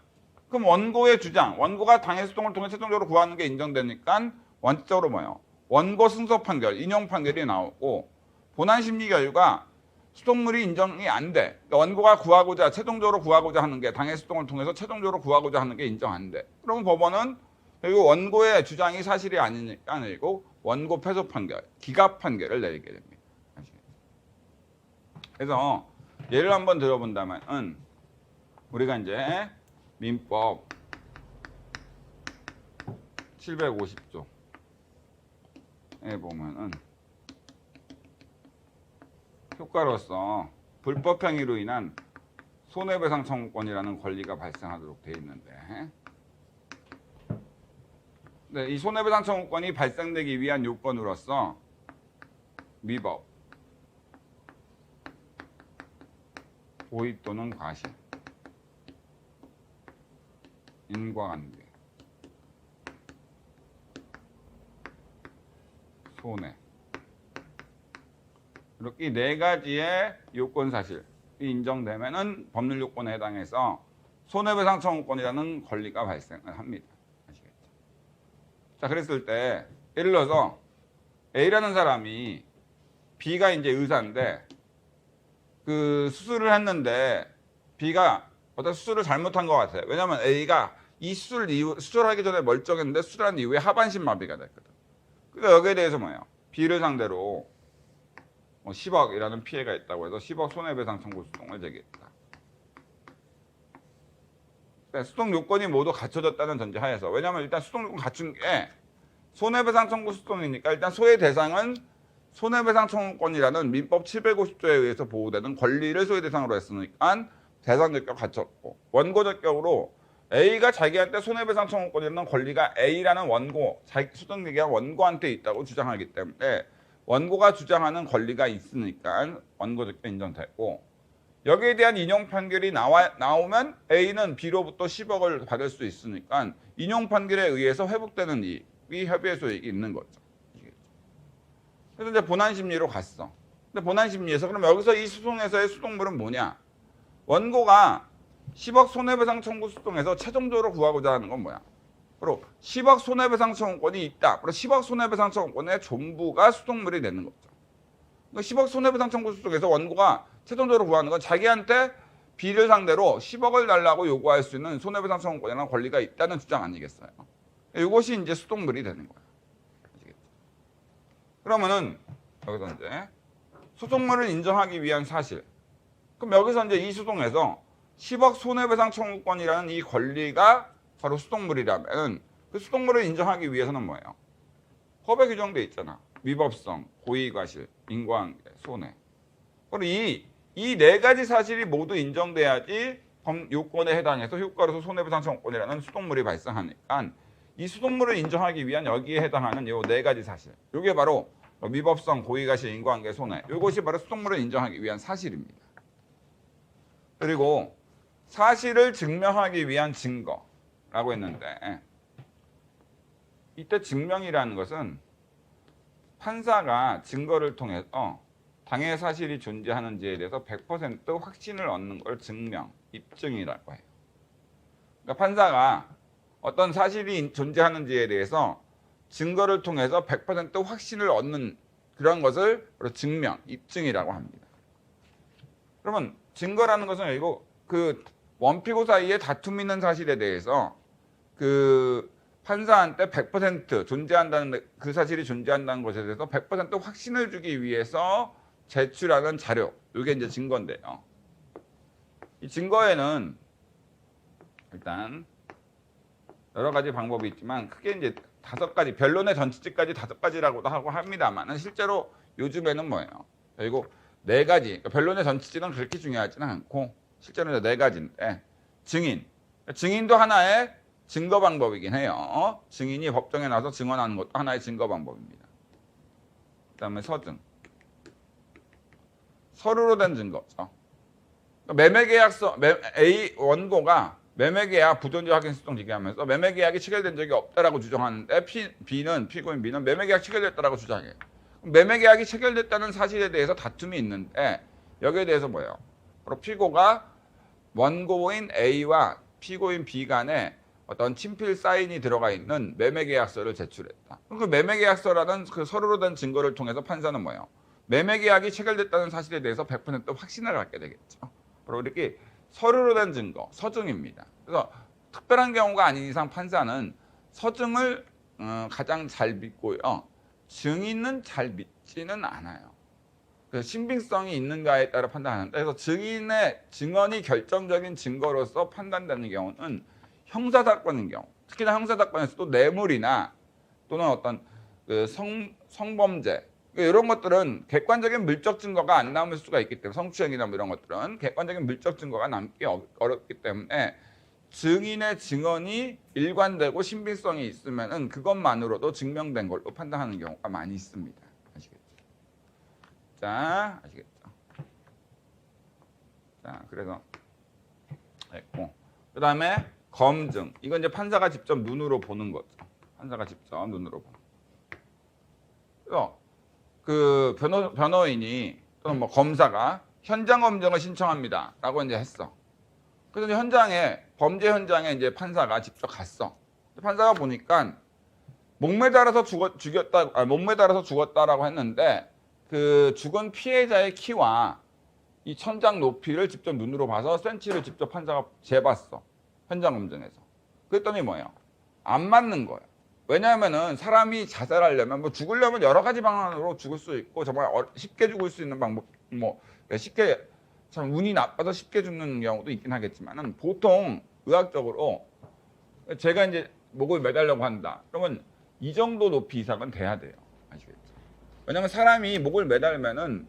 그럼 원고의 주장, 원고가 당해 수동을 통해 최종적으로 구하는 게 인정되니까 원칙적으로 뭐예요? 원고 승소 판결, 인용 판결이 나오고 본안 심리 결과 수동물이 인정이 안 돼. 그러니까 원고가 구하고자 최종적으로 구하고자 하는 게 당해 수동을 통해서 최종적으로 구하고자 하는 게 인정 안 돼. 그러면 법원은 그리고 원고의 주장이 사실이 아니니까 내리고 원고 패소 판결, 기각 판결을 내리게 됩니다. 그래서 예를 한번 들어본다면 우리가 이제 민법 750조에 보면은 효과로서 불법 행위로 인한 손해배상 청구권이라는 권리가 발생하도록 돼 있는데, 네, 이 손해배상 청구권이 발생되기 위한 요건으로서 위법, 고의 또는 과실, 인과관계, 손해, 이렇게 네 가지의 요건 사실이 인정되면은 법률 요건에 해당해서 손해배상 청구권이라는 권리가 발생을 합니다. 아시겠죠? 자, 그랬을 때 예를 들어서 A라는 사람이 B가 이제 의사인데 그 수술을 했는데 B가 어떤 수술을 잘못한 것 같아요. 왜냐하면 A가 이 수술하기 전에 멀쩡했는데 수술한 이후에 하반신 마비가 됐거든. 그러니까 여기에 대해서 뭐예요? B를 상대로 10억이라는 피해가 있다고 해서 10억 손해배상 청구 소송을 제기했다. 수동 요건이 모두 갖춰졌다는 전제 하에서, 왜냐하면 일단 수동 요건 갖춘 게 손해배상 청구 소송이니까 일단 소의 대상은 손해배상 청구권이라는 민법 750조에 의해서 보호되는 권리를 소의 대상으로 했으니까 대상 적격 갖췄고, 원고 적격으로 A가 자기한테 손해배상 청구권이라는 권리가 A라는 원고, 수동 얘기한 원고한테 있다고 주장하기 때문에 원고가 주장하는 권리가 있으니까 원고 적격 인정되고, 여기에 대한 인용 판결이 나오면 A는 B로부터 10억을 받을 수 있으니까 인용 판결에 의해서 회복되는 이익이 협의의 소익이 있는 거죠. 그래서 이제 본안 심리로 갔어. 근데 본안 심리에서 그럼 여기서 이 소송에서의 수동물은 뭐냐? 원고가 10억 손해배상 청구 소송에서 최종적으로 구하고자 하는 건 뭐야? 바로 10억 손해배상 청구권이 있다. 바로 10억 손해배상 청구권의 전부가 수동물이 되는 거죠. 그러니까 10억 손해배상 청구 소송에서 원고가 최종적으로 구하는 건 자기한테 B를 상대로 10억을 달라고 요구할 수 있는 손해배상 청구권이라는 권리가 있다는 주장 아니겠어요? 이것이 이제 수동물이 되는 거야. 그러면은 여기서 이제 소송물을 인정하기 위한 사실. 그럼 여기서 이제 이 소송에서 10억 손해배상 청구권이라는 이 권리가 바로 수동물이라면 그 수동물을 인정하기 위해서는 뭐예요? 법에 규정돼 있잖아. 위법성, 고의과실, 인과관계, 손해. 그리고 이 네 가지 사실이 모두 인정돼야지 요건에 해당해서 효과로서 손해배상 청구권이라는 수동물이 발생하니까 이 수동물을 인정하기 위한 여기에 해당하는 요 네 가지 사실. 이게 바로 위법성, 고의과실, 인과관계, 손해. 이것이 바로 수동물을 인정하기 위한 사실입니다. 그리고 사실을 증명하기 위한 증거라고 했는데, 이때 증명이라는 것은 판사가 증거를 통해서 당해 사실이 존재하는지에 대해서 100% 확신을 얻는 걸 증명, 입증이라고 해요. 그러니까 판사가 어떤 사실이 존재하는지에 대해서 증거를 통해서 100% 확신을 얻는 그런 것을 증명, 입증이라고 합니다. 그러면 증거라는 것은 이거 그 원피고 사이에 다툼 있는 사실에 대해서 그 판사한테 100% 존재한다는 그 사실이 존재한다는 것에 대해서 100% 확신을 주기 위해서 제출하는 자료, 이게 이제 증거인데요. 이 증거에는 일단 여러 가지 방법이 있지만 크게 이제 5가지, 변론의 전치지까지 5가지라고도 하고 합니다만은 실제로 요즘에는 뭐예요? 그리고 4가지, 그러니까 변론의 전치지는 그렇게 중요하지는 않고 실제로는 4가지인데, 증인도 하나의 증거 방법이긴 해요. 증인이 법정에 나와서 증언하는 것도 하나의 증거 방법입니다. 그다음에 서증, 서류로 된 증거죠. 매매계약서, A 원고가 매매계약 부존재 확인 소송 제기하면서 매매계약이 체결된 적이 없다라고 주장하는데 피고인 B는 매매계약 체결됐다라고 주장해요. 매매계약이 체결됐다는 사실에 대해서 다툼이 있는데 여기에 대해서 뭐예요? 바로 피고가 원고인 A와 피고인 B 간에 어떤 친필 사인이 들어가 있는 매매계약서를 제출했다. 그 매매계약서라는 그 서류로 된 증거를 통해서 판사는 뭐예요? 매매계약이 체결됐다는 사실에 대해서 100% 확신을 갖게 되겠죠. 바로 이렇게 서류로 된 증거, 서증입니다. 그래서 특별한 경우가 아닌 이상 판사는 서증을 가장 잘 믿고요. 증인은 잘 믿지는 않아요. 그래서 신빙성이 있는가에 따라 판단하는데, 그래서 증인의 증언이 결정적인 증거로서 판단되는 경우는 형사사건인 경우, 특히나 형사사건에서도 뇌물이나 또는 어떤 그 성범죄, 이런 것들은 객관적인 물적 증거가 안 남을 수가 있기 때문에 성추행이나 뭐 이런 것들은 객관적인 물적 증거가 남기 어렵기 때문에 증인의 증언이 일관되고 신빙성이 있으면은 그것만으로도 증명된 걸로 판단하는 경우가 많이 있습니다. 아시겠죠? 자, 아시겠죠? 자, 그래서 됐고 그다음에 검증. 이건 이제 판사가 직접 눈으로 보는 거죠. 판사가 직접 눈으로 보는. 그래서 그 변호인이 또는 뭐 검사가 현장 검증을 신청합니다라고 이제 했어. 그래서 이제 현장에 범죄 현장에 이제 판사가 직접 갔어. 판사가 보니까 목매달아서 죽었다라고 했는데 그 죽은 피해자의 키와 이 천장 높이를 직접 눈으로 봐서 센치를 직접 판사가 재봤어. 현장 검증에서. 그랬더니 뭐예요? 안 맞는 거예요. 왜냐하면은 사람이 자살하려면 뭐 죽으려면 여러 가지 방안으로 죽을 수 있고 정말 쉽게 죽을 수 있는 방법 뭐 쉽게 참 운이 나빠서 쉽게 죽는 경우도 있긴 하겠지만은 보통 의학적으로 제가 이제 목을 매달려고 한다. 그러면 이 정도 높이 이상은 돼야 돼요. 아시겠죠? 왜냐면 사람이 목을 매달면은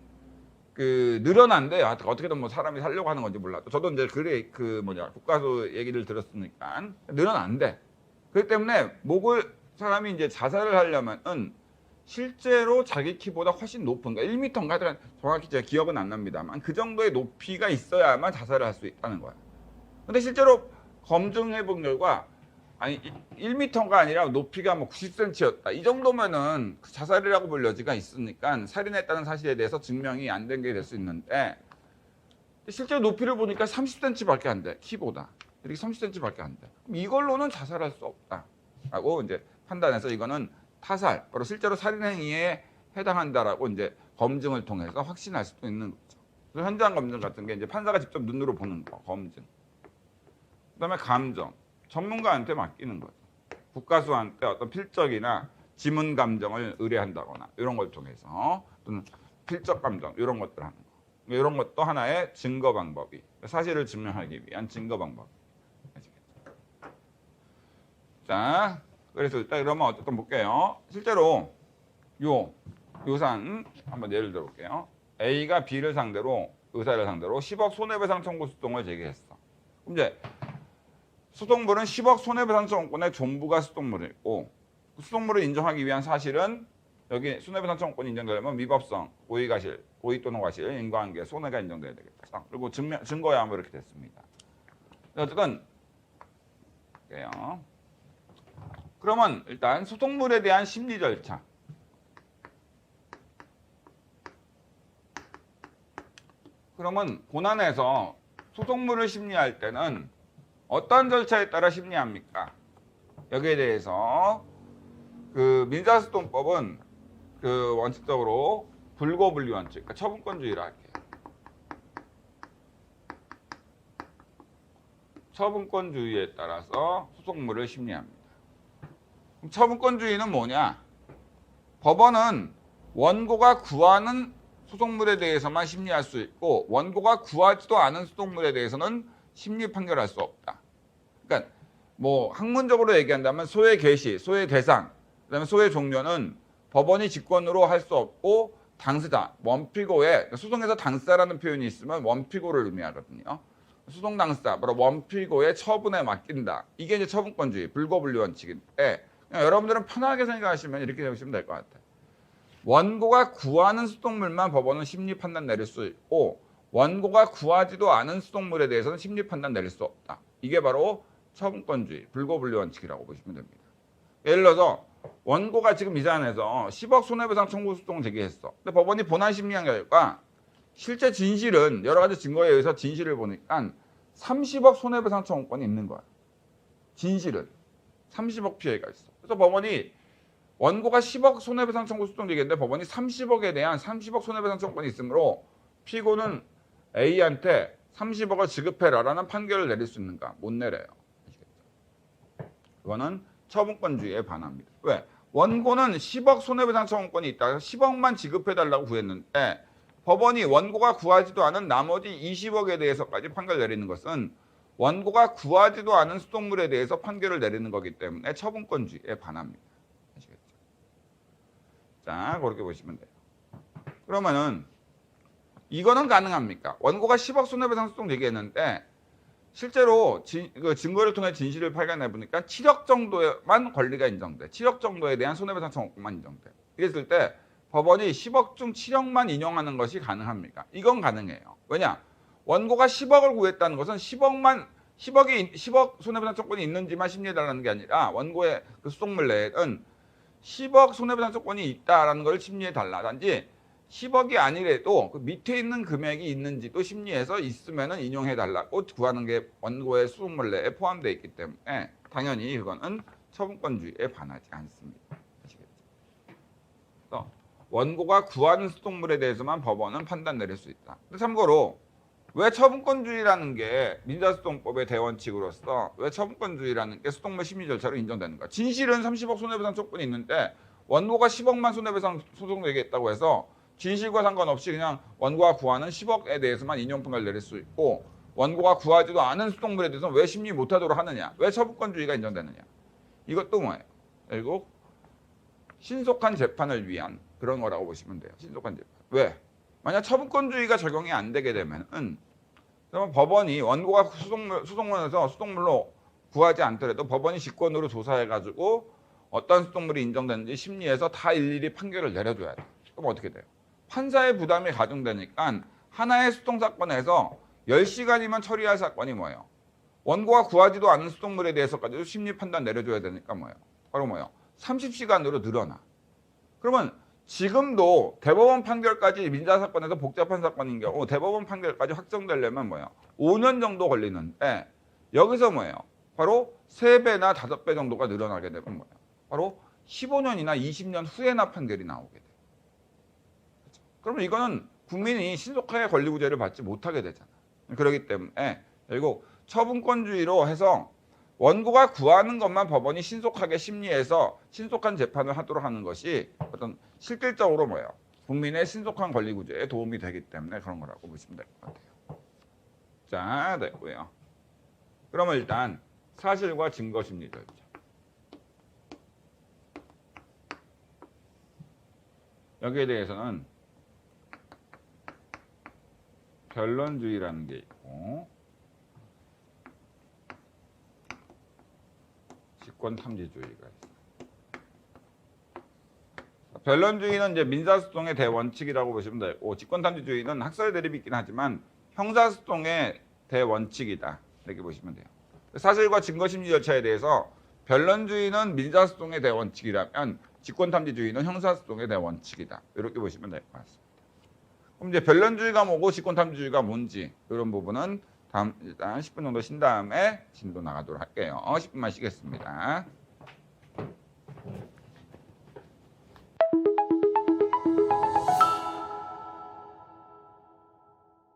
그 늘어난대요. 어떻게든 뭐 사람이 살려고 하는 건지 몰라도 저도 이제 국가수 얘기를 들었으니까 늘어난대. 그렇기 때문에 목을 사람이 이제 자살을 하려면은 실제로 자기 키보다 훨씬 높은, 그러니까 1m인가 정확히 제가 기억은 안 납니다만 그 정도의 높이가 있어야만 자살을 할 수 있다는 거야. 근데 실제로 검증해 본 결과 아니 1m가 아니라 높이가 뭐 90cm였다. 이 정도면은 자살이라고 볼 여지가 있으니까 살인했다는 사실에 대해서 증명이 안 된 게 될 수 있는데 실제로 높이를 보니까 30cm밖에 안 돼. 키보다. 이렇게 30cm밖에 안 돼. 그럼 이걸로는 자살할 수 없다라고 이제 판단해서 이거는 타살, 바로 실제로 살인행위에 해당한다라고 이제 검증을 통해서 확신할 수도 있는 거죠. 그래서 현장 검증 같은 게 이제 판사가 직접 눈으로 보는 거, 검증. 그다음에 감정, 전문가한테 맡기는 거죠. 국가수한테 어떤 필적이나 지문 감정을 의뢰한다거나 이런 걸 통해서 또는 필적 감정 이런 것들 하는 거. 이런 것도 하나의 증거 방법이, 사실을 증명하기 위한 증거 방법. 자, 그래서 일단 그러면 어쨌든 볼게요. 실제로 요산 한번 예를 들어 볼게요. A가 B를 상대로 의사를 상대로 10억 손해배상 청구 소송을 제기했어. 그럼 이제 소송물은 10억 손해배상 청구권의 존부가 수동물이고 그 수동물을 인정하기 위한 사실은 여기 손해배상 청구권이 인정되려면 위법성, 고의과실, 고의 또는 과실, 인과관계, 손해가 인정돼야 되겠다. 그리고 증거야 뭐 이렇게 됐습니다. 어쨌든 볼게요. 그러면 일단 소송물에 대한 심리 절차. 그러면 본안에서 소송물을 심리할 때는 어떤 절차에 따라 심리합니까? 여기에 대해서 그 민사소송법은 그 원칙적으로 불고불리 원칙, 그러니까 처분권주의로 할게요. 처분권주의에 따라서 소송물을 심리합니다. 그럼 처분권주의는 뭐냐? 법원은 원고가 구하는 소송물에 대해서만 심리할 수 있고 원고가 구하지도 않은 소송물에 대해서는 심리 판결할 수 없다. 그러니까 뭐 학문적으로 얘기한다면 소의 개시, 소의 대상, 그다음에 소의 종료는 법원이 직권으로 할 수 없고 당사자, 원피고의 소송에서 당사자라는 표현이 있으면 원피고를 의미하거든요. 소송 당사자, 바로 원피고의 처분에 맡긴다. 이게 이제 처분권주의, 불고불리 원칙인데 그냥 여러분들은 편하게 생각하시면 이렇게 보시면 될 것 같아요. 원고가 구하는 소송물만 법원은 심리 판단 내릴 수 있고 원고가 구하지도 않은 소송물에 대해서는 심리 판단 내릴 수 없다. 이게 바로 처분권주의, 불고불리 원칙이라고 보시면 됩니다. 예를 들어서 원고가 지금 이 사안에서 10억 손해배상 청구 소송 제기했어. 근데 법원이 본안 심리한 결과 실제 진실은 여러 가지 증거에 의해서 진실을 보니까 30억 손해배상 청구권이 있는 거야. 진실은 30억 피해가 있어. 그래서 법원이 원고가 10억 손해배상 청구 소송 제기했는데 법원이 30억에 대한 30억 손해배상 청구권이 있으므로 피고는 A한테 30억을 지급해라라는 판결을 내릴 수 있는가? 못 내려요. 이거는 처분권주의에 반합니다. 왜? 원고는 10억 손해배상 청구권이 있다가 10억만 지급해달라고 구했는데 법원이 원고가 구하지도 않은 나머지 20억에 대해서까지 판결을 내리는 것은 원고가 구하지도 않은 소송물에 대해서 판결을 내리는 거기 때문에 처분권주의에 반합니다. 아시겠죠? 자, 그렇게 보시면 돼요. 그러면은 이거는 가능합니까? 원고가 10억 손해배상 소송 얘기했는데 실제로 그 증거를 통해 진실을 발견해 보니까 7억 정도에만 권리가 인정돼. 7억 정도에 대한 손해배상 청구만 인정돼. 이랬을 때 법원이 10억 중 7억만 인용하는 것이 가능합니까? 이건 가능해요. 왜냐? 원고가 10억을 구했다는 것은 10억 손해배상 조건이 있는지만 심리해달라는 게 아니라 원고의 그 소송물 내에는 10억 손해배상 조건이 있다라는 걸 심리해달라. 단지 10억이 아니래도 그 밑에 있는 금액이 있는지도 심리해서 있으면은 인용해달라고 구하는 게 원고의 소송물 내에 포함되어 있기 때문에 당연히 그거는 처분권주의에 반하지 않습니다. 아시겠죠? 그래서 원고가 구하는 소송물에 대해서만 법원은 판단 내릴 수 있다. 참고로 왜 처분권주의라는 게 민사소송법의 대원칙으로서 왜 처분권주의라는 게 소송물 심리 절차로 인정되는가? 진실은 30억 손해배상 조건이 있는데 원고가 10억만 손해배상 소송 얘기했다고 해서 진실과 상관없이 그냥 원고가 구하는 10억에 대해서만 인용평가를 내릴 수 있고 원고가 구하지도 않은 소송물에 대해서는 왜 심리 못하도록 하느냐? 왜 처분권주의가 인정되느냐? 이것도 뭐예요? 결국 신속한 재판을 위한 그런 거라고 보시면 돼요. 신속한 재판. 왜? 만약 처분권주의가 적용이 안 되게 되면은 그러면 법원이 원고가 소송문에서 소송물로 구하지 않더라도 법원이 직권으로 조사해가지고 어떤 소송물이 인정되는지 심리해서 다 일일이 판결을 내려줘야 돼. 그럼 어떻게 돼요? 판사의 부담이 가중되니까 하나의 소송 사건에서 10시간이면 처리할 사건이 뭐예요? 원고가 구하지도 않은 소송물에 대해서까지도 심리 판단 내려줘야 되니까 뭐예요? 바로 뭐예요? 30시간으로 늘어나. 그러면 지금도 대법원 판결까지 민사사건에서 복잡한 사건인 경우 대법원 판결까지 확정되려면 뭐예요? 5년 정도 걸리는데 여기서 뭐예요? 바로 3배나 5배 정도가 늘어나게 되면 뭐예요? 바로 15년이나 20년 후에나 판결이 나오게 돼요. 그렇죠? 그러면 이거는 국민이 신속하게 권리구제를 받지 못하게 되잖아. 그렇기 때문에 결국 처분권주의로 해서 원고가 구하는 것만 법원이 신속하게 심리해서 신속한 재판을 하도록 하는 것이 어떤 실질적으로 뭐예요? 국민의 신속한 권리구제에 도움이 되기 때문에 그런 거라고 보시면 될 것 같아요. 자, 됐고요. 그러면 일단 사실과 증거 심리 절차. 여기에 대해서는 변론주의라는 게 있고 직권탐지주의가 있어요. 변론주의는 이제 민사소송의 대원칙이라고 보시면 되고 직권탐지주의는 학설 대립이 있긴 하지만 형사소송의 대원칙이다. 이렇게 보시면 돼요. 사실과 증거심리 절차에 대해서 변론주의는 민사소송의 대원칙이라면 직권탐지주의는 형사소송의 대원칙이다. 이렇게 보시면 될 것 같습니다. 그럼 이제 변론주의가 뭐고 직권탐지주의가 뭔지 이런 부분은 다음 일단 10분 정도 쉰 다음에 진도 나가도록 할게요. 10분만 쉬겠습니다.